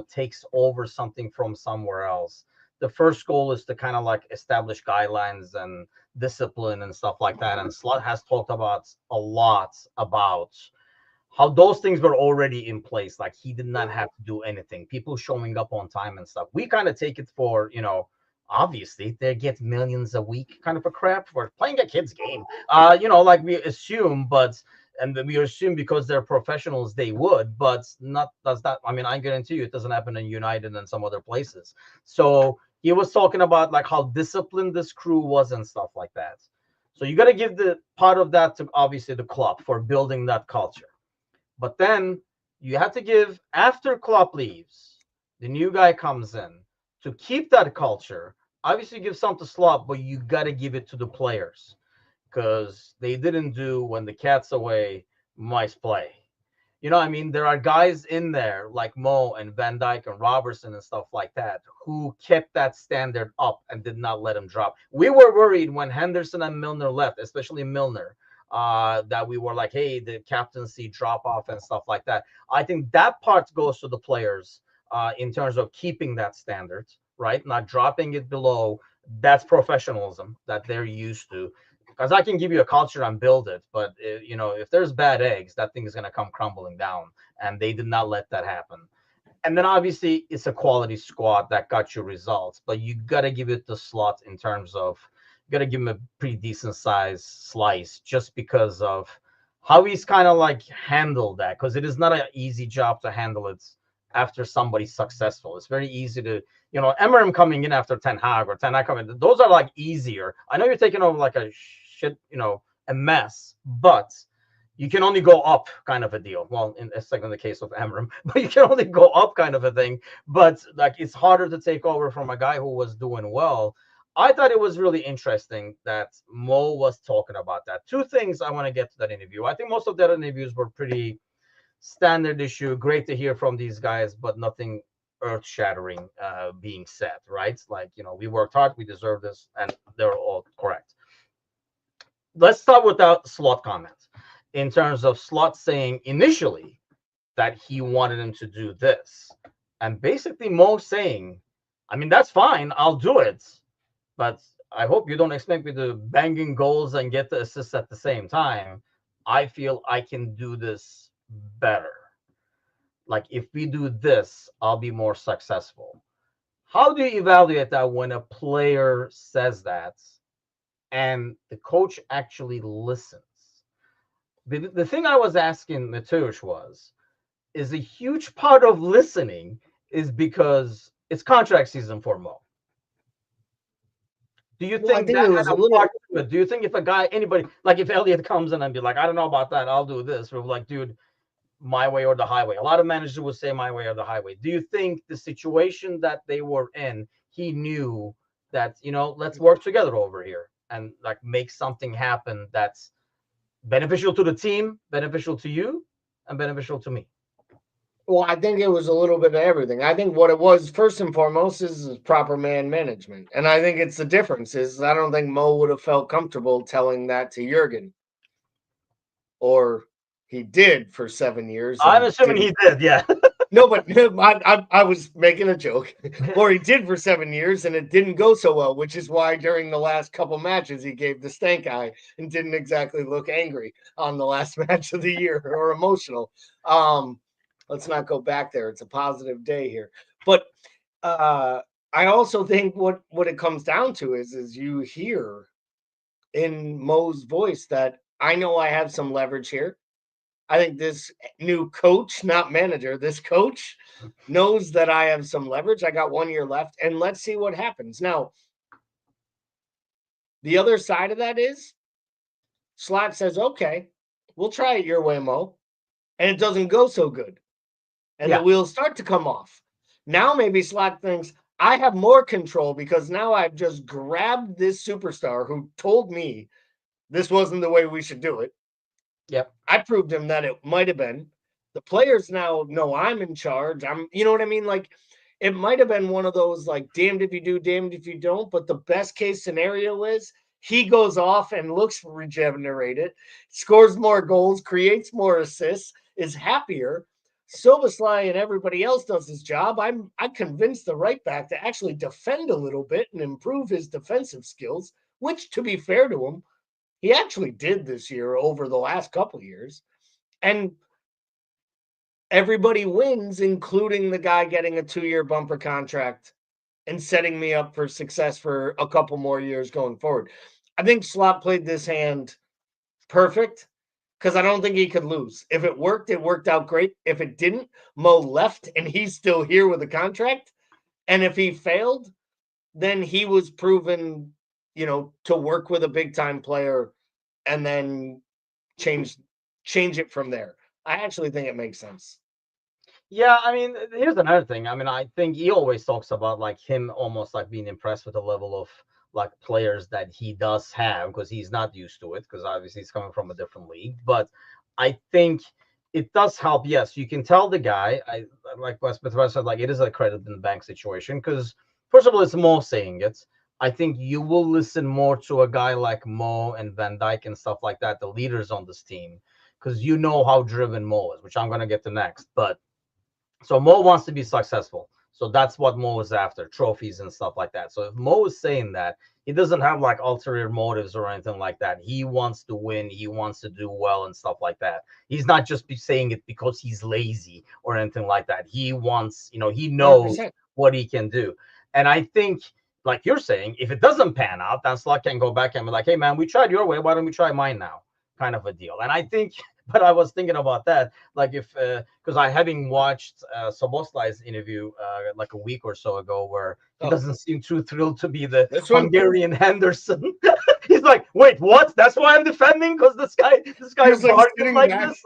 takes over something from somewhere else. The first goal is to kind of like establish guidelines and discipline and stuff like that. And Slot has talked about a lot about how those things were already in place. Like he did not have to do anything. People showing up on time and stuff. We kind of take it for, obviously they get millions a week kind of a crap for playing a kid's game. Like we assume, and we assume because they're professionals they would, but not does that. I mean, I guarantee you it doesn't happen in United and some other places. So he was talking about like how disciplined this crew was and stuff like that. So you got to give the part of that to obviously the club for building that culture. But then you have to give, after Klopp leaves, the new guy comes in to keep that culture. Obviously, give some to Slot, but you got to give it to the players because they didn't do when the cat's away, mice play. I mean, there are guys in there like Mo and Van Dijk and Robertson and stuff like that who kept that standard up and did not let him drop. We were worried when Henderson and Milner left, especially Milner, that we were like, hey, the captaincy drop off and stuff like that. I think that part goes to the players in terms of keeping that standard, right? Not dropping it below. That's professionalism that they're used to. Because I can give you a culture and build it, but if there's bad eggs, that thing is going to come crumbling down, and they did not let that happen. And then obviously it's a quality squad that got you results, but you got to give it the Slot in terms of you got to give him a pretty decent size slice just because of how he's kind of like handled that, because it is not an easy job to handle it after somebody's successful. It's very easy to, Emery coming in after Ten Hag or Ten Hag coming, those are like easier. I know you're taking over like a shit, a mess, but you can only go up kind of a deal. Well, it's like in the case of Amram, but you can only go up kind of a thing. But like it's harder to take over from a guy who was doing well. I thought it was really interesting that Mo was talking about that. Two things I want to get to that interview. I think most of their interviews were pretty standard issue. Great to hear from these guys, but nothing earth-shattering being said, right? Like, we worked hard, we deserve this, and they're all correct. Let's start with that Slot comment. In terms of Slot saying initially that he wanted him to do this, and basically Mo saying, I mean, that's fine, I'll do it, but I hope you don't expect me to banging goals and get the assists at the same time. I feel I can do this better. Like if we do this, I'll be more successful. How do you evaluate that when a player says that and the coach actually listens? The thing I was asking Mateusz is a huge part of listening is because it's contract season for Mo. Do you think that had a part to it? Do you think if a guy, anybody, like if Elliot comes in and be like, I don't know about that, I'll do this. We're like, dude, my way or the highway. A lot of managers would say my way or the highway. Do you think the situation that they were in, he knew that, let's work together over here and like make something happen that's beneficial to the team, beneficial to you, and beneficial to me? Well, I think it was a little bit of everything. I think what it was first and foremost is proper man management. And I think it's the difference is I don't think Mo would have felt comfortable telling that to Jurgen. Or he did for 7 years. I'm assuming he did, yeah. No, but I was making a joke. Or he did for 7 years and it didn't go so well, which is why during the last couple matches he gave the stank eye and didn't exactly look angry on the last match of the year or emotional. Let's not go back there. It's a positive day here. But I also think what it comes down to is you hear in Mo's voice that I know I have some leverage here. I think this new coach, not manager, this coach knows that I have some leverage. I got 1 year left, and let's see what happens. Now, the other side of that is Slot says, okay, we'll try it your way, Mo. And it doesn't go so good. And the Yeah. wheels start to come off. Now maybe Slack thinks, I have more control because now I've just grabbed this superstar who told me this wasn't the way we should do it. Yep. I proved him that it might have been. The players now know I'm in charge. You know what I mean? Like, it might have been one of those, like, damned if you do, damned if you don't. But the best case scenario is he goes off and looks regenerated, scores more goals, creates more assists, is happier. Silvaslai and everybody else does his job. I convinced the right back to actually defend a little bit and improve his defensive skills, which, to be fair to him, he actually did this year over the last couple of years. And everybody wins, including the guy getting a 2-year bumper contract and setting me up for success for a couple more years going forward. I think Slot played this hand perfect because I don't think he could lose. If it worked out great. If it didn't, Mo left and he's still here with a contract. And if he failed, then he was proven, to work with a big time player and then change it from there. I actually think it makes sense. Yeah, I mean, here's another thing. I mean, I think he always talks about like him almost like being impressed with the level of like players that he does have because he's not used to it because obviously he's coming from a different league. But I think it does help. Yes, you can tell the guy. I like Wes said, like it is a credit in the bank situation because first of all, it's Mo saying it. I think you will listen more to a guy like Mo and Van Dijk and stuff like that, the leaders on this team, because you know how driven Mo is, which I'm gonna get to next. But so Mo wants to be successful. So that's what Mo is after, trophies and stuff like that. So if Mo is saying that, he doesn't have like ulterior motives or anything like that. He wants to win. He wants to do well and stuff like that. He's not just saying it because he's lazy or anything like that. He wants, he knows 100%. what he can do. And I think, like you're saying, if it doesn't pan out, then Slot can go back and be like, hey, man, we tried your way. Why don't we try mine now? Kind of a deal. And I think, but I was thinking about that, like if, because I having watched Soboslai's interview like a week or so ago, where he doesn't seem too thrilled to be the Hungarian Henderson. He's like, wait, what? That's why I'm defending because this guy's barking like this.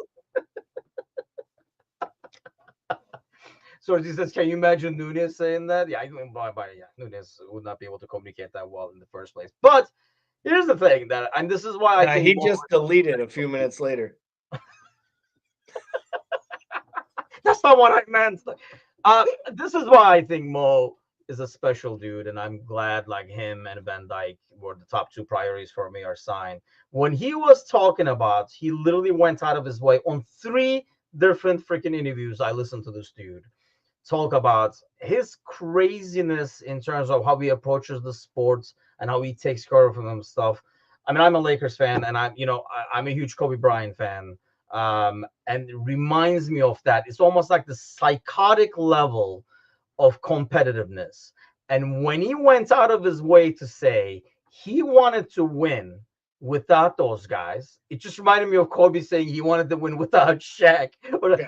So he says, can you imagine Nunes saying that? Yeah, Nunes would not be able to communicate that well in the first place. But here's the thing and this is why I think he just deleted a few minutes later. That's not what I meant. This is why I think Mo is a special dude, and I'm glad like him and Van Dijk were the top two priorities for me are signed. When he was talking about, he literally went out of his way on 3 different freaking interviews. I listened to this dude talk about his craziness in terms of how he approaches the sports and how he takes care of him stuff. I mean, I'm a Lakers fan, and I'm a huge Kobe Bryant fan. And it reminds me of that. It's almost like the psychotic level of competitiveness. And when he went out of his way to say he wanted to win without those guys, it just reminded me of Kobe saying he wanted to win without Shaq.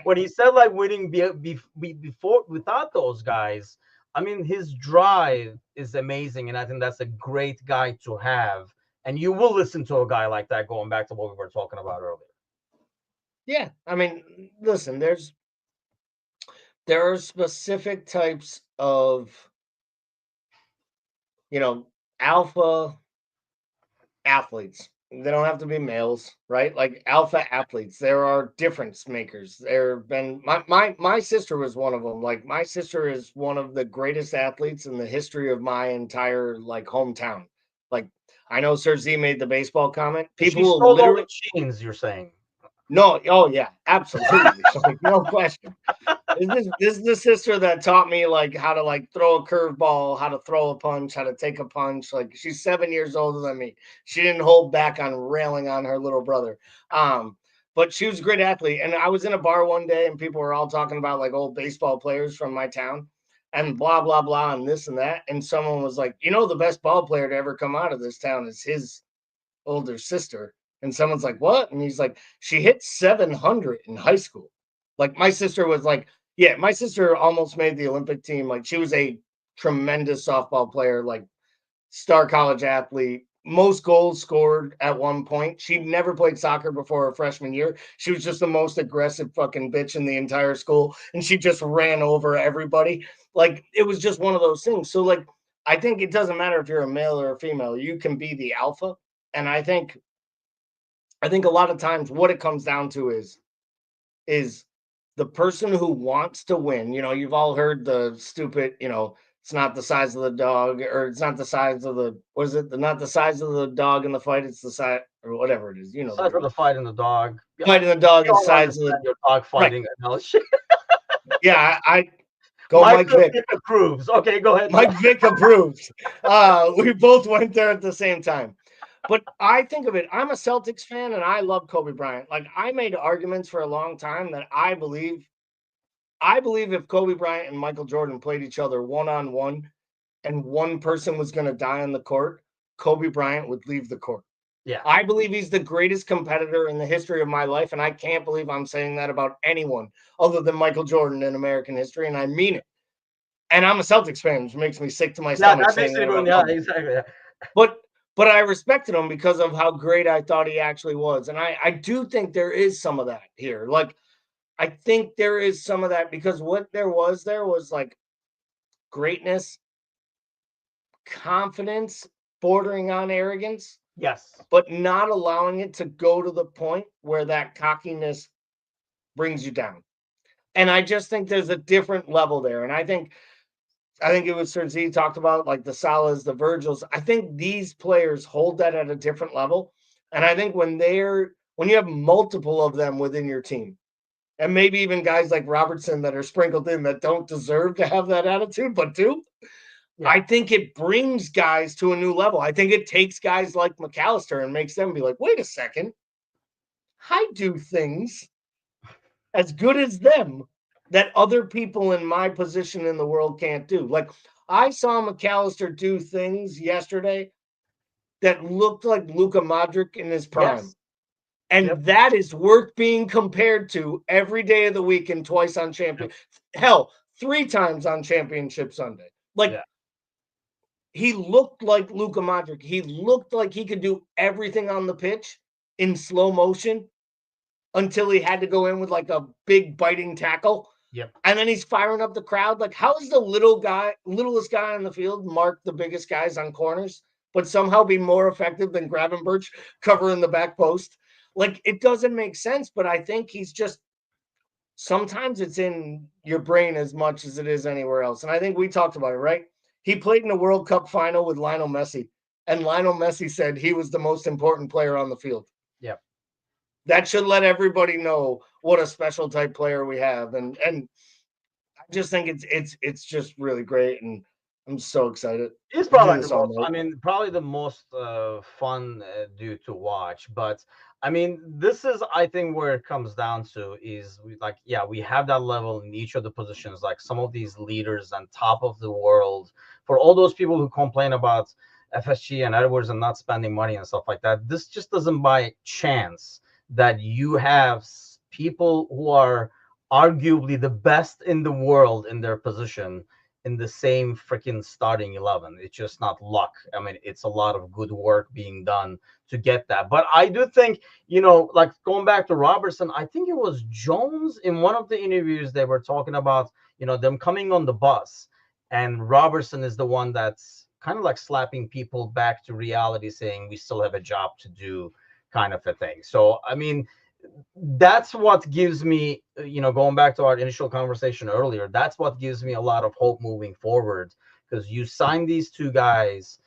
When he said like winning before without those guys, I mean, his drive is amazing, and I think that's a great guy to have. And you will listen to a guy like that, going back to what we were talking about earlier. Yeah, I mean, listen, there are specific types of, alpha athletes. They don't have to be males, right? Like alpha athletes. There are difference makers. There have been my sister was one of them. Like my sister is one of the greatest athletes in the history of my entire like hometown. Like I know Sir Z made the baseball comment. People She will stole literally all the chains, you're saying. No, oh yeah, absolutely. Like, no question. This is the sister that taught me like how to like throw a curveball, how to throw a punch, how to take a punch. Like she's 7 years older than me. She didn't hold back on railing on her little brother. But she was a great athlete. And I was in a bar one day and people were all talking about like old baseball players from my town and blah, blah, blah, and this and that. And someone was like, the best ball player to ever come out of this town is his older sister. And someone's like, what? And he's like, she hit 700 in high school. Like my sister was like, yeah, my sister almost made the Olympic team. Like she was a tremendous softball player, like star college athlete, most goals scored at one point. She never played soccer before her freshman year. She was just the most aggressive fucking bitch in the entire school, and she just ran over everybody. Like, it was just one of those things. So, like, I think it doesn't matter if you're a male or a female, you can be the alpha. And I think a lot of times what it comes down to is the person who wants to win. You've all heard the stupid, it's not the size of the dog, or it's not the size of the, what is it? Not the size of the dog in the fight, it's the size, or whatever it is. You know the Aside from drill. the fight and the dog, yeah, Fighting the dog I is don't size of understand the, your dog right. fighting analogy. Yeah, I go Mike Mike Vick. approves. Okay, go ahead. Mike Vick approves. We both went there at the same time. But I think of it, I'm a Celtics fan and I love Kobe Bryant. Like, I made arguments for a long time that I believe if Kobe Bryant and Michael Jordan played each other one-on-one and one person was going to die on the court, Kobe Bryant would leave the court. Yeah. I believe he's the greatest competitor in the history of my life, and I can't believe I'm saying that about anyone other than Michael Jordan in American history, and I mean it. And I'm a Celtics fan, which makes me sick to my stomach That saying makes it that even, about yeah, Kobe. exactly. Yeah. But I respected him because of how great I thought he actually was. And I do think there is some of that here. Like, I think there is some of that because what there was like greatness, confidence, bordering on arrogance, Yes. but not allowing it to go to the point where that cockiness brings you down. And I just think there's a different level there. And I think it was Cersei talked about, like the Salas, the Virgils. I think these players hold that at a different level. And I think when you have multiple of them within your team, and maybe even guys like Robertson that are sprinkled in that don't deserve to have that attitude, but do, Yeah. I think it brings guys to a new level. I think it takes guys like McAllister and makes them be like, wait a second, I do things as good as them that other people in my position in the world can't do. Like, I saw McAllister do things yesterday that looked like Luka Modric in his prime. Yes. And Yep. that is worth being compared to every day of the week and twice on hell, 3 times on Championship Sunday. Like, Yeah. he looked like Luka Modric. He looked like he could do everything on the pitch in slow motion until he had to go in with like a big biting tackle. Yep. And then he's firing up the crowd. Like, how is the littlest guy on the field mark the biggest guys on corners, but somehow be more effective than Gravenberch covering the back post? Like, it doesn't make sense, but I think he's just, sometimes it's in your brain as much as it is anywhere else. And I think we talked about it, right? He played in a World Cup final with Lionel Messi, and Lionel Messi said he was the most important player on the field. Yep. That should let everybody know what a special type player we have. And I just think it's just really great, and I'm so excited. He's to do probably like this the all most, night. I mean, probably the most fun dude to watch. But I mean, this is, I think, where it comes down to is we have that level in each of the positions. Like some of these leaders on top of the world. For all those people who complain about FSG and Edwards and not spending money and stuff like that, this just doesn't by chance that you have people who are arguably the best in the world in their position in the same freaking starting 11. It's just not luck. I mean, it's a lot of good work being done to get that. But I do think, like going back to Robertson, I think it was Jones in one of the interviews, they were talking about, them coming on the bus, and Robertson is the one that's kind of like slapping people back to reality, saying we still have a job to do, kind of a thing. So, I mean, that's what gives me, going back to our initial conversation earlier, that's what gives me a lot of hope moving forward, because you signed these two guys.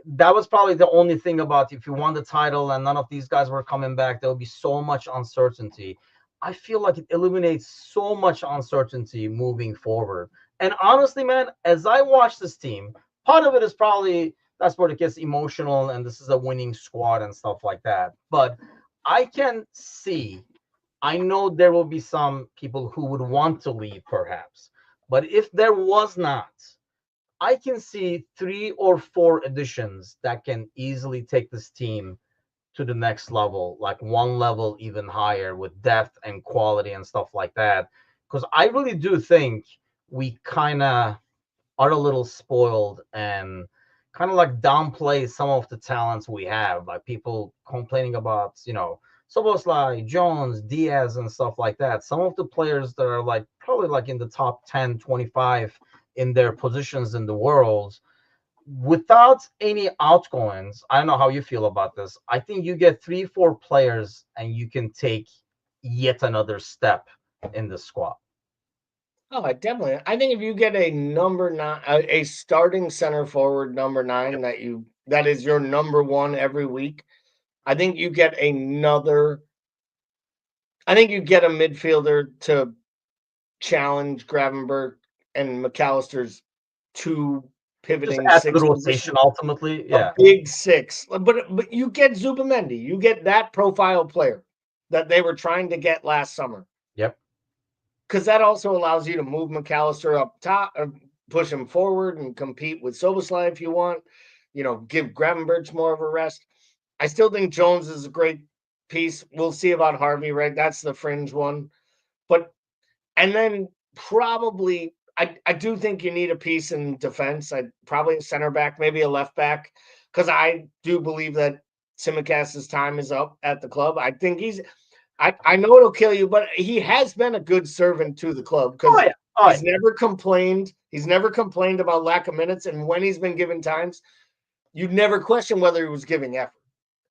That was probably the only thing about, if you won the title and none of these guys were coming back, there would be so much uncertainty. I feel like it eliminates so much uncertainty moving forward. And honestly, man, as I watch this team, part of it is probably that's where it gets emotional, and this is a winning squad and stuff like that. But I can see, I know there will be some people who would want to leave, perhaps. But if there was not, I can see 3 or 4 additions that can easily take this team to the next level, like one level even higher with depth and quality and stuff like that. Because I really do think we kind of are a little spoiled and kind of like downplay some of the talents we have, like people complaining about, Soboslai, Jones, Diaz, and stuff like that. Some of the players that are like probably like in the top 10, 25 in their positions in the world, without any outgoings. I don't know how you feel about this. I think you get 3, 4 players and you can take yet another step in the squad. Oh, I definitely. I think if you get a number 9, a starting center forward number 9 that is your number 1 every week, I think you get another. I think you get a midfielder to challenge Gravenberch and McAllister's 2 Just pivoting add to the 6 rotation position. ultimately. A Yeah. big 6, but you get Zubamendi, you get that profile player that they were trying to get last summer. Yep. Because that also allows you to move McAllister up top, or push him forward and compete with Soboslai if you want. Give Gravenberch more of a rest. I still think Jones is a great piece. We'll see about Harvey, right? That's the fringe one. And then probably I do think you need a piece in defense. I'd probably a center back, maybe a left back, because I do believe that Simicast's time is up at the club. I think I know it'll kill you, but he has been a good servant to the club because he's never complained. He's never complained about lack of minutes, and when he's been given times, you'd never question whether he was giving effort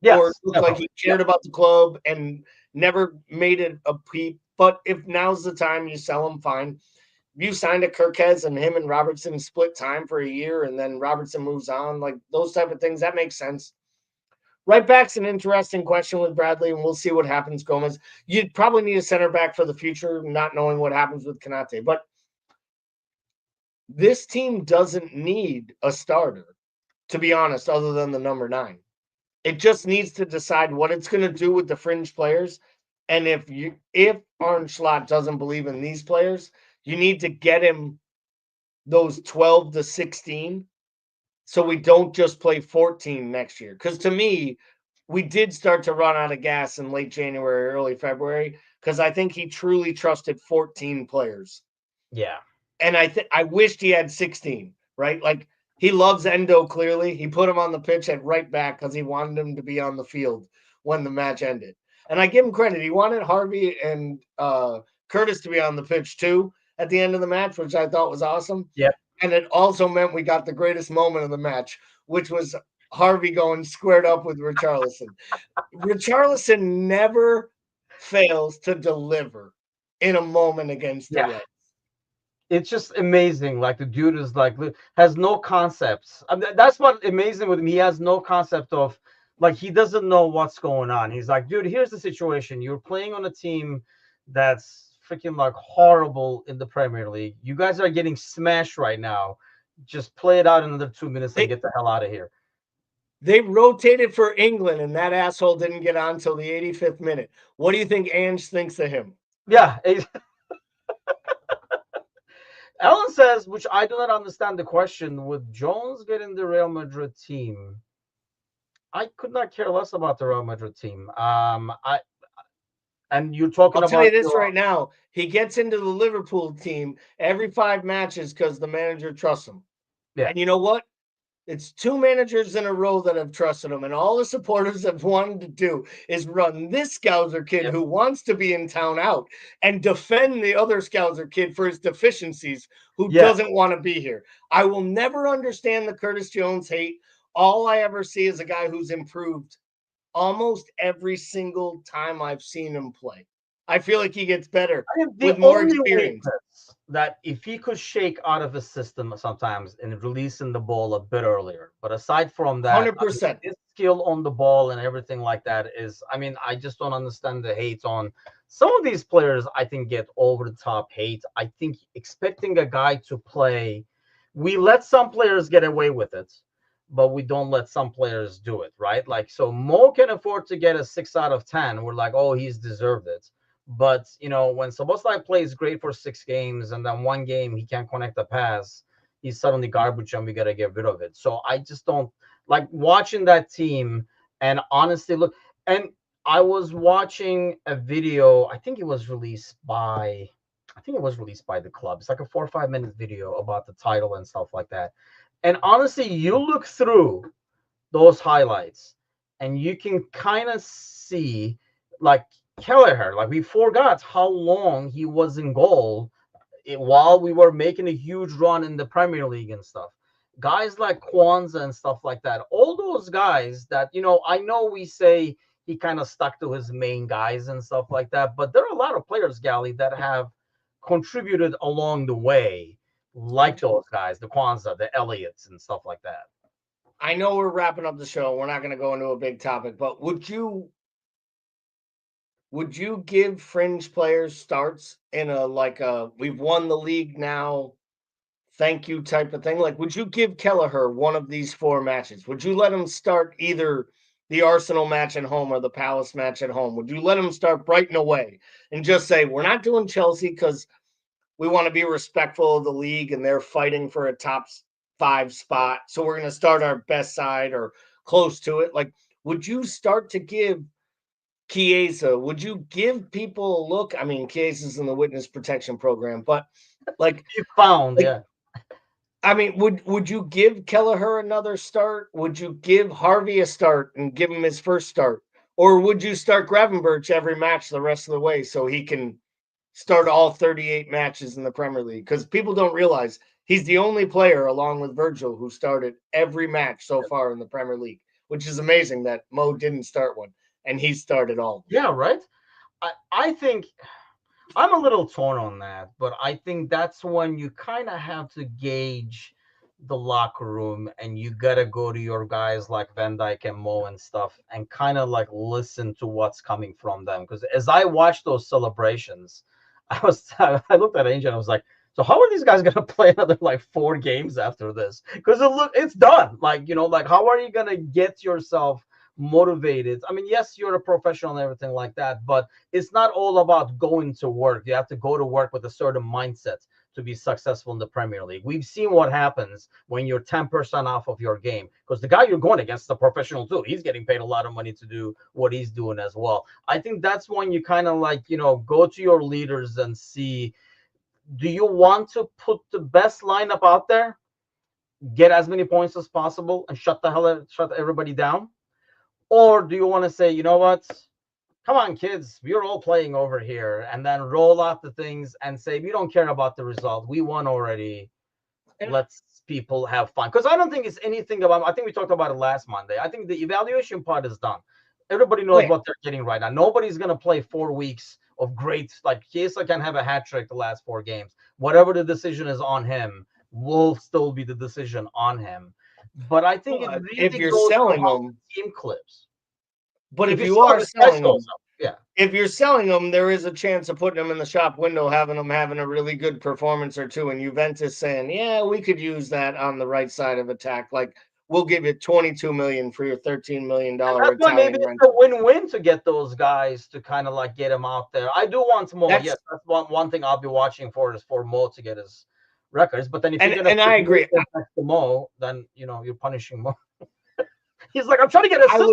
or it looked like he cared about the club and never made it a peep. But if now's the time you sell him, fine. You signed a Kirkez and him and Robertson split time for a year, and then Robertson moves on, like those type of things. That makes sense. Right back's an interesting question with Bradley, and we'll see what happens, Gomez. You'd probably need a center back for the future, not knowing what happens with Kanate. But this team doesn't need a starter, to be honest, other than the number 9. It just needs to decide what it's going to do with the fringe players. And if Arne Slot doesn't believe in these players, you need to get him those 12 to 16 so we don't just play 14 next year. Because to me, we did start to run out of gas in late January, early February, because I think he truly trusted 14 players. Yeah. And I wished he had 16, right? Like, he loves Endo, clearly. He put him on the pitch at right back because he wanted him to be on the field when the match ended. And I give him credit. He wanted Harvey and Curtis to be on the pitch too at the end of the match, which I thought was awesome. Yep. And it also meant we got the greatest moment of the match, which was Harvey going squared up with Richarlison. Richarlison never fails to deliver in a moment against the Reds. It's just amazing. Like the dude is like has no concepts. I mean, that's what amazing with him. He has no concept of like he doesn't know what's going on. He's like, dude, here's the situation. You're playing on a team that's freaking like horrible in the Premier League. You guys are getting smashed right now. Just play it out in another 2 minutes and get the hell out of here. They rotated for England, and that asshole didn't get on until the 85th minute. What do you think Ange thinks of him? Yeah. Alan says, which I do not understand the question, would Jones get in the Real Madrid team? I could not care less about the Real Madrid team. And you're talking I'll about. tell you this right now. He gets into the Liverpool team every 5 matches because the manager trusts him. Yeah. And you know what? It's 2 managers in a row that have trusted him, and all the supporters have wanted to do is run this Scouser kid who wants to be in town out and defend the other Scouser kid for his deficiencies who doesn't want to be here. I will never understand the Curtis Jones hate. All I ever see is a guy who's improved almost every single time I've seen him play. I feel like he gets better with more experience. That if he could shake out of his system sometimes and releasing the ball a bit earlier, but aside from that, 100%. I mean, his skill on the ball and everything like that is, I mean, I just don't understand the hate on some of these players. I think get over the top hate. I think expecting a guy to play, we let some players get away with it, but we don't let some players do it, right? Like, so Mo can afford to get a 6 out of 10. We're like, oh, he's deserved it. But, when Szoboszlai plays great for 6 games and then 1 game he can't connect a pass, he's suddenly garbage and we got to get rid of it. So I just don't like watching that team. And honestly, look, and I was watching a video, I think it was released by the club. It's like a 4 or 5 minute video about the title and stuff like that. And honestly, you look through those highlights and you can kind of see like Kelleher, like we forgot how long he was in goal while we were making a huge run in the Premier League and stuff. Guys like Kwanzaa and stuff like that. All those guys that, I know we say he kind of stuck to his main guys and stuff like that, but there are a lot of players, Gally, that have contributed along the way, like those guys, the Kwanzaa, the Elliots, and stuff like that. I know we're wrapping up the show. We're not going to go into a big topic, but would you give fringe players starts in a we've won the league now, thank you type of thing? Like, would you give Kelleher one of these 4 matches? Would you let him start either the Arsenal match at home or the Palace match at home? Would you let him start Brighton away and just say, we're not doing Chelsea because we want to be respectful of the league and they're fighting for a top 5 spot, so we're going to start our best side or close to it? Like, would you start to give Chiesa? Would you give people a look? I mean, Chiesa's in the witness protection program, but like, You found, like yeah. I mean, would you give Kelleher another start? Would you give Harvey a start and give him his first start? Or would you start Gravenberch every match the rest of the way so he can start all 38 matches in the Premier League? Because people don't realize he's the only player, along with Virgil, who started every match so far in the Premier League, which is amazing that Mo didn't start one and he started all. Yeah, right. I think I'm a little torn on that, but I think that's when you kind of have to gauge the locker room and you gotta go to your guys like Van Dyke and Mo and stuff and kind of like listen to what's coming from them. Because as I watched those celebrations, I looked at Angel and I was like, so how are these guys gonna play another like 4 games after this? Because it's done. Like, like how are you gonna get yourself motivated? I mean, yes, you're a professional and everything like that, but it's not all about going to work. You have to go to work with a certain mindset to be successful in the Premier League. We've seen what happens when you're 10% off of your game, because the guy you're going against is a professional too. He's getting paid a lot of money to do what he's doing as well. I think that's when you kind of like, go to your leaders and see, do you want to put the best lineup out there, get as many points as possible, and shut everybody down? Or do you want to say, you know what? Come on, kids, we're all playing over here, and then roll out the things and say, we don't care about the result. We won already. Let's people have fun. Because I don't think it's anything about, I think we talked about it last Monday. I think the evaluation part is done. Everybody knows what they're getting right now. Nobody's going to play 4 weeks of great, like Chiesa can have a hat trick the last 4 games. Whatever the decision is on him will still be the decision on him. But I think it really if you're goes selling to how them, the team clips. but if you are selling them, yeah. If you're selling them, there is a chance of putting them in the shop window, having a really good performance or two, and Juventus saying, "Yeah, we could use that on the right side of attack. Like, we'll give you $22 million for your $13 million That's why maybe Italian it's a win-win to get those guys to kind of like get him out there. I do want Mo. Yes, that's one thing I'll be watching for, is for Mo to get his records. But then if you're gonna I agree next to Mo, then you're punishing Mo. He's like, I'm trying to get assists. I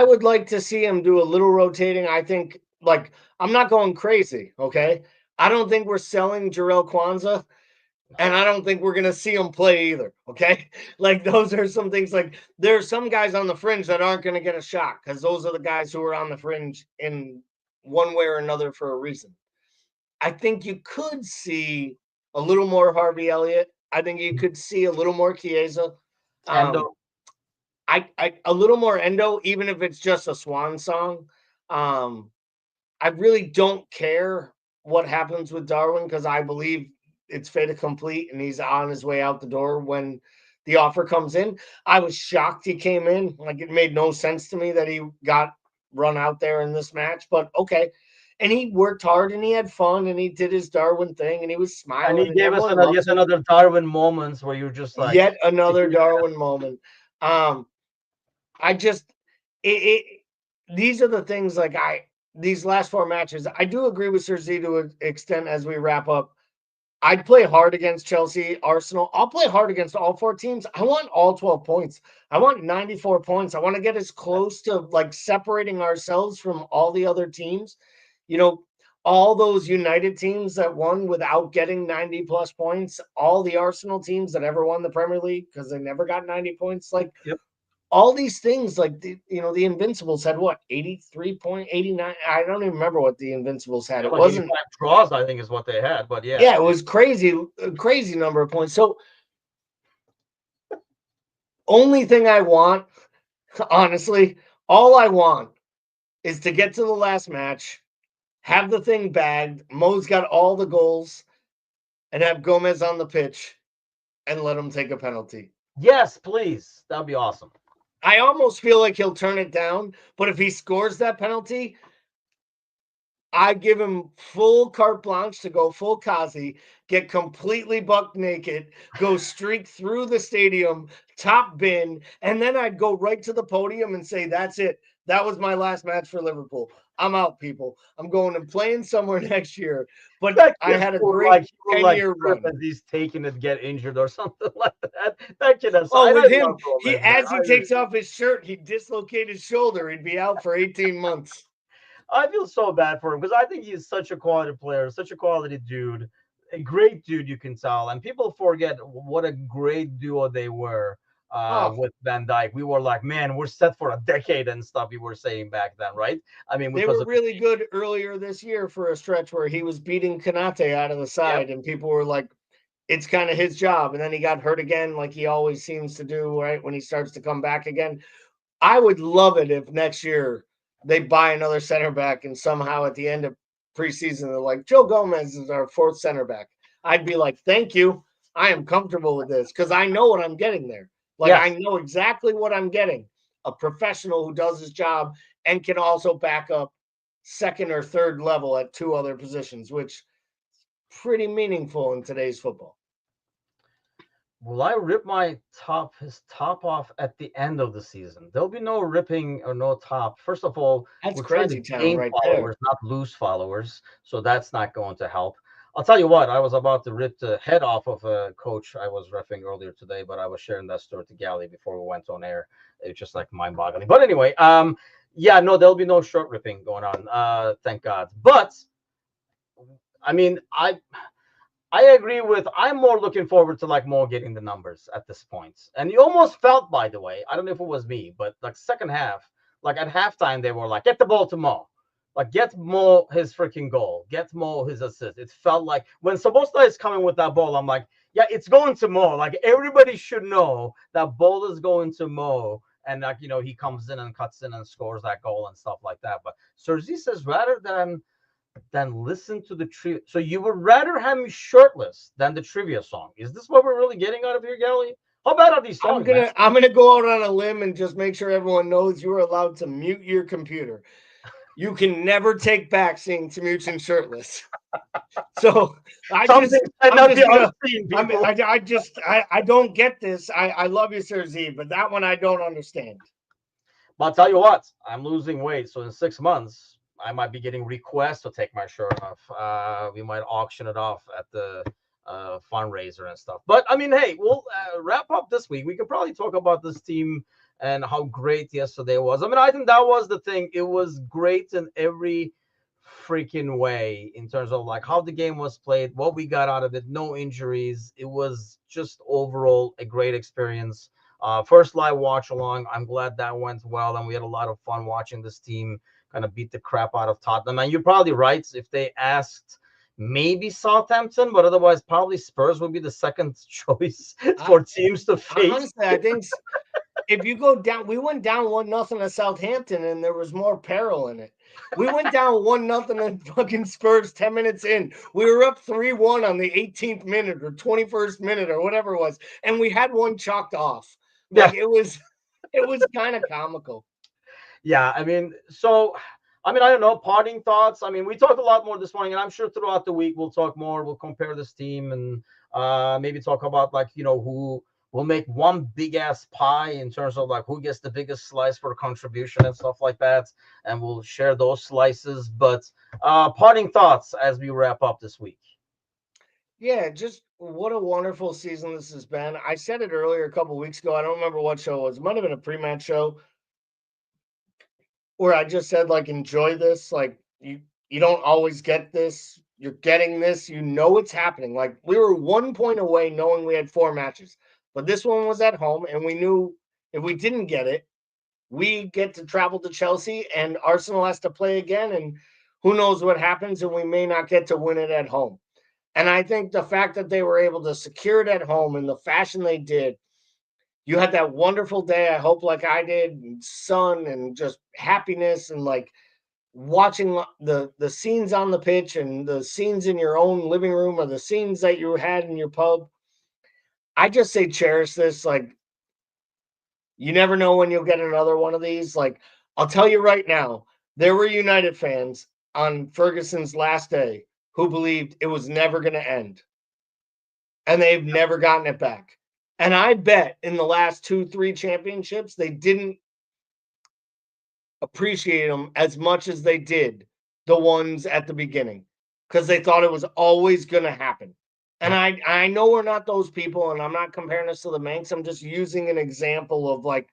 would like to see him do a little rotating. I think, like, I'm not going crazy, okay? I don't think we're selling Jarrell Kwanzaa, and I don't think we're going to see him play either, okay? Like, those are some things, like, there are some guys on the fringe that aren't going to get a shot, because those are the guys who are on the fringe in one way or another for a reason. I think you could see a little more Harvey Elliott. I think you could see a little more Chiesa. A little more Endo, even if it's just a swan song. I really don't care what happens with Darwin, because I believe it's fait accompli and he's on his way out the door when the offer comes in. I was shocked he came in. Like, it made no sense to me that he got run out there in this match, but okay. And he worked hard and he had fun and he did his Darwin thing and he was smiling. And he gave us another Darwin moments where you're just like, yet another Darwin moment. I just, these are the things, like, these last 4 matches, I do agree with Sir Z to an extent as we wrap up. I'd play hard against Chelsea, Arsenal. I'll play hard against all 4 teams. I want all 12 points. I want 94 points. I want to get as close to, like, separating ourselves from all the other teams. all those United teams that won without getting 90 plus points, all the Arsenal teams that ever won the Premier League because they never got 90 points, like Yep. all these things, like the Invincibles had what 83.89. I don't even remember what the Invincibles had. Yeah, It like wasn't. 85 draws, I think, is what they had. But yeah, Yeah, it was crazy, a crazy number of points. So only thing I want, honestly, all I want is to get to the last match, have the thing bagged. Mo's got all the goals, and have Gomez on the pitch and let him take a penalty. yes, please, that'd be awesome. I almost feel like he'll turn it down, but if he scores that penalty, I give him full carte blanche to go full Kazi, get completely buck naked, go streak through the stadium, top bin, and then I'd go right to the podium and say, "That's it. That was my last match for Liverpool. I'm out, people. I'm going and playing somewhere next year." But That I kid had a will great he will 10-year trip run. as he's taking it, get injured or something like that. That kid has. Oh, I with love him, he Gomez, man. as he takes off his shirt, he dislocate his shoulder. He'd be out for 18 months. I feel so bad for him because I think he's such a quality player, such a quality dude, a great dude. You can tell, and people forget what a great duo they were Oh, with Van Dyke. We were like, man, we're set for a decade and stuff. We were saying back then, right? I mean, they because were of really good earlier this year for a stretch where he was beating Kanate out of the yep, side, and people were like, it's kind of his job. And then he got hurt again, like he always seems to do, right? When he starts to come back again. I would love it if next year they buy another center back and somehow at the end of preseason, they're like, Joe Gomez is our fourth center back. I'd be like, thank you. I am comfortable with this because I know what I'm getting there. Like, I yes, know exactly what I'm getting, a professional who does his job and can also back up second or third level at two other positions, which pretty meaningful in today's football. will I rip his top off at the end of the season? There'll be no ripping or no top. First of all, That's we're trying to crazy town gain right there. followers, not lose followers. So that's not going to help. I'll tell you what, I was about to rip the head off of a coach I was reffing earlier today, but I was sharing that story to Gally before we went on air. It's just like mind boggling. But anyway, yeah, no, there'll be no short ripping going on. Thank God. But I mean, I agree with. I'm more looking forward to like Mo getting the numbers at this point. And you almost felt, by the way, I don't know if it was me, but like second half, like at halftime, they were like, "Get the ball to Mo, like get Mo his freaking goal, get Mo his assist." It felt like when Sabosta is coming with that ball, I'm like, "Yeah, it's going to Mo." Like everybody should know that ball is going to Mo. And like he comes in and cuts in and scores that goal and stuff like that. But Sergi says rather than listen to the trivia. So you would rather have me shirtless than the trivia song. Is this what we're really getting out of here, Gally? How bad are these I'm songs, man? gonna I'm gonna go out on a limb and just make sure everyone knows you are allowed to mute your computer. You can never take back seeing Timuchin shirtless. So Something I'm cannot be just gonna unseen, people. I don't get this. I love you, Sir Z, but that one I don't understand. But I'll tell you what, I'm losing weight. So in 6 months, I might be getting requests to take my shirt off. We might auction it off at the fundraiser and stuff. But I mean, hey, we'll wrap up this week. We could probably talk about this team and how great yesterday was. I mean, I think that was the thing. It was great in every freaking way in terms of like how the game was played, what we got out of it, no injuries. It was just overall a great experience. First live watch along. I'm glad that went well, and we had a lot of fun watching this team kind of beat the crap out of Tottenham. And you're probably right. If they asked maybe Southampton, but otherwise probably Spurs would be the second choice I, for teams to face. honestly, I think if you go down, we went down 1-0 at Southampton, and there was more peril in it. We went down 1-0 and fucking Spurs 10 minutes in. We were up 3-1 on the 18th minute or 21st minute or whatever it was, and we had one chalked off. Yeah, Like it was kind of comical. yeah. I don't know. Parting thoughts. I mean, we talked a lot more this morning, and I'm sure throughout the week we'll talk more. We'll compare this team and maybe talk about like who will make one big ass pie in terms of like who gets the biggest slice for contribution and stuff like that, and we'll share those slices. But parting thoughts as we wrap up this week. Yeah, just what a wonderful season this has been. I said it earlier a couple weeks ago. I don't remember what show it was. It might have been a pre-match show where I just said like enjoy this. Like you don't always get this. You're getting this. You know it's happening. Like, we were 1 point away knowing we had 4 matches. But this one was at home, and we knew if we didn't get it, we get to travel to Chelsea, and Arsenal has to play again, and who knows what happens, and we may not get to win it at home. And I think the fact that they were able to secure it at home in the fashion they did, you had that wonderful day, I hope, like I did, and sun and just happiness, and like watching the scenes on the pitch and the scenes in your own living room or the scenes that you had in your pub. I just say cherish this. Like, you never know when you'll get another one of these. Like, I'll tell you right now, there were United fans on Ferguson's last day who believed it was never going to end, and they've never gotten it back. And I bet in the last 2-3 championships, they didn't appreciate them as much as they did the ones at the beginning, because they thought it was always going to happen. And I know we're not those people, and I'm not comparing us to the Manx. I'm just using an example of, like,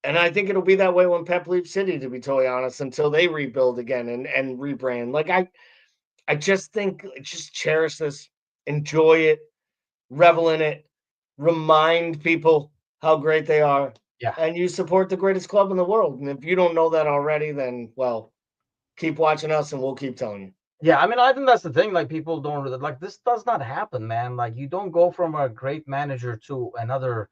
and I think it'll be that way when Pep leaves City, to be totally honest, until they rebuild again and rebrand. Like, I just think, just cherish this, enjoy it, revel in it, remind people how great they are, Yeah. and you support the greatest club in the world. And if you don't know that already, then, well, keep watching us, and we'll keep telling you. Yeah, I mean, I think that's the thing. Like, people don't really, like, this does not happen, man. Like, you don't go from a great manager to another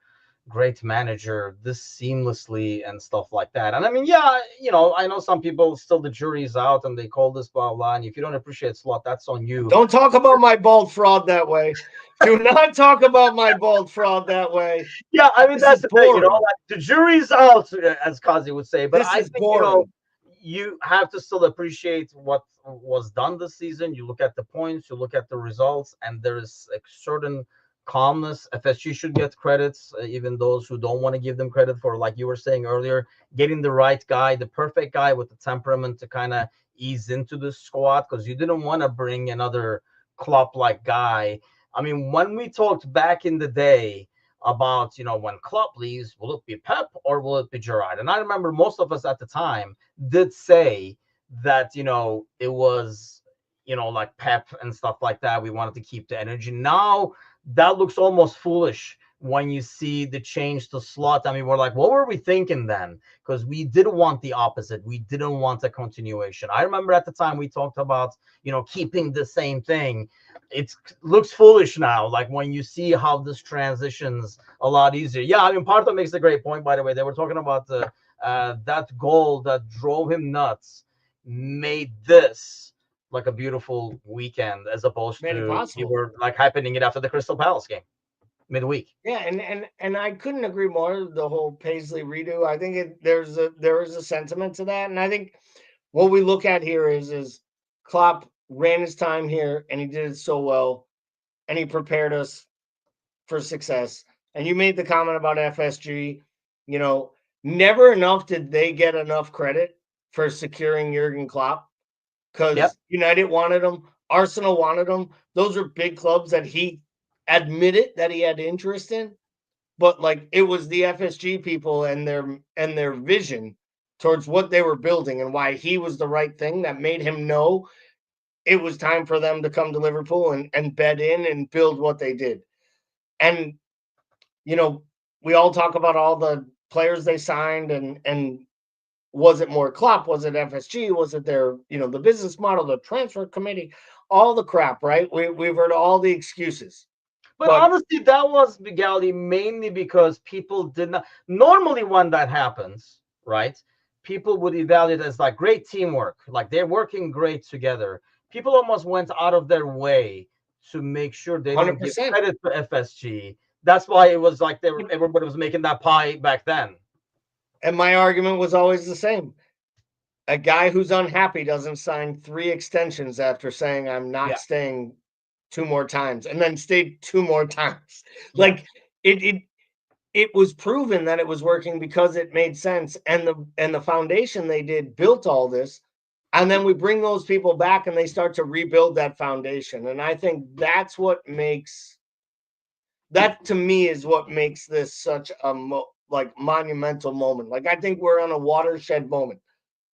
great manager this seamlessly and stuff like that. And I mean, yeah, I know some people still, the jury's out and they call this blah blah. And if you don't appreciate Slot, that's on you. Don't talk about my bald fraud that way. Do not talk about my bald fraud that way. Yeah, I mean, This that's is the thing, boring. like, the jury's out, as Kazi would say. But This I is think, boring. you have to still appreciate what was done this season. You look at the points, you look at the results, and there's a certain calmness. FSG should get credits, even those who don't want to give them credit for, like you were saying earlier, getting the right guy, the perfect guy with the temperament to kind of ease into the squad, because you didn't want to bring another Klopp-like guy. I mean, when we talked back in the day about, when Klopp leaves, will it be Pep or will it be Gerrard? And I remember most of us at the time did say that, it was, like Pep and stuff like that. We wanted to keep the energy. Now that looks almost foolish when you see the change to Slot. I mean, we're like, what were we thinking then? Because we didn't want the opposite. We didn't want a continuation. I remember at the time we talked about, keeping the same thing. It looks foolish now, like when you see how this transitions a lot easier. Yeah, I mean, Parto makes a great point, by the way. They were talking about that goal that drove him nuts made this like a beautiful weekend, as opposed Made it to you possible. were like hyping it after the Crystal Palace game midweek. Yeah, and I couldn't agree more. The whole Paisley redo, I think there is a sentiment to that, and I think what we look at here is Klopp ran his time here, and he did it so well, and he prepared us for success. And you made the comment about FSG. You know, never enough did they get enough credit for securing Jurgen Klopp, Yep. because United wanted him, Arsenal wanted him. Those are big clubs that he admitted that he had interest in, but like, it was the FSG people and their vision towards what they were building and why he was the right thing that made him know it was time for them to come to Liverpool and bed in and build what they did. And we all talk about all the players they signed, and was it more Klopp? Was it FSG? Was it their, the business model, the transfer committee, all the crap, right? We've heard all the excuses. But But honestly, that was Bigali mainly because people did not normally, when that happens, right? People would evaluate it as like great teamwork, like they're working great together. People almost went out of their way to make sure they don't give 100%. credit to FSG. That's why it was like everybody was making that pie back then. And my argument was always the same. A guy who's unhappy doesn't sign 3 extensions after saying, I'm not Yeah, staying 2 more times, and then stayed 2 more times. yeah. Like, it was proven that it was working because it made sense, and the foundation they did built all this, and then we bring those people back and they start to rebuild that foundation. And I think that to me is what makes this such a like monumental moment. Like, I think we're on a watershed moment.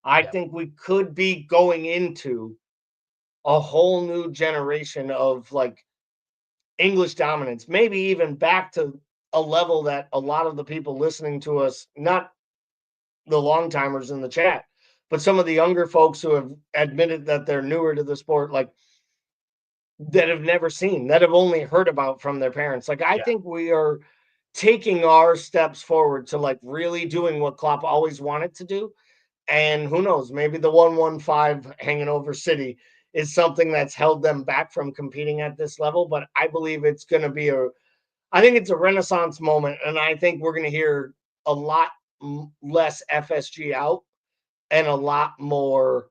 I think we could be going into a whole new generation of like English dominance, maybe even back to a level that a lot of the people listening to us, not the long timers in the chat, but some of the younger folks who have admitted that they're newer to the sport, like that have never seen, that have only heard about from their parents. Like, I think we are taking our steps forward to like really doing what Klopp always wanted to do. And who knows, maybe the 115 hanging over City is something that's held them back from competing at this level. But I believe it's going to be I think it's a renaissance moment. And I think we're going to hear a lot less FSG out and a lot more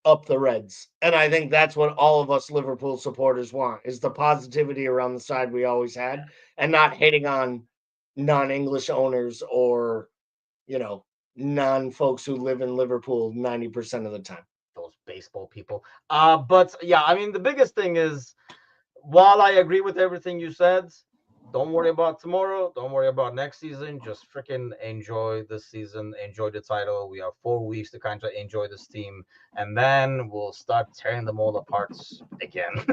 up the Reds. And I think that's what all of us Liverpool supporters want, is the positivity around the side we always had and not hating on non-English owners or, you know, non-folks who live in Liverpool 90% of the time. Those baseball people. But yeah, I mean, the biggest thing is, while I agree with everything you said, don't worry about tomorrow. Don't worry about next season. Just freaking enjoy this season. Enjoy the title. We have 4 weeks to kind of enjoy this team, and then we'll start tearing them all apart again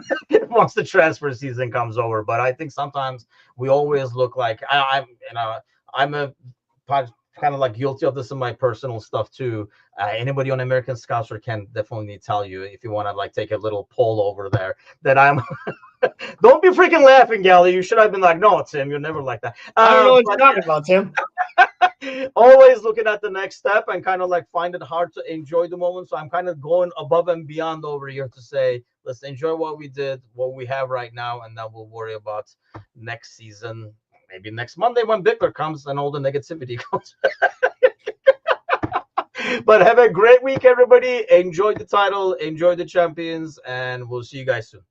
once the transfer season comes over. But I think sometimes we always look like I'm a kind of like guilty of this in my personal stuff too. Anybody on American Scouser can definitely tell you, if you want to like take a little poll over there, that I'm. Don't be freaking laughing, Gally. You should have been like, no, Tim, you're never like that. I don't know what you're talking about, Tim. Always looking at the next step and kind of like find it hard to enjoy the moment. So I'm kind of going above and beyond over here to say, let's enjoy what we did, what we have right now, and then we'll worry about next season. Maybe next Monday when Bickler comes and all the negativity comes. But have a great week, everybody. Enjoy the title, enjoy the champions, and we'll see you guys soon.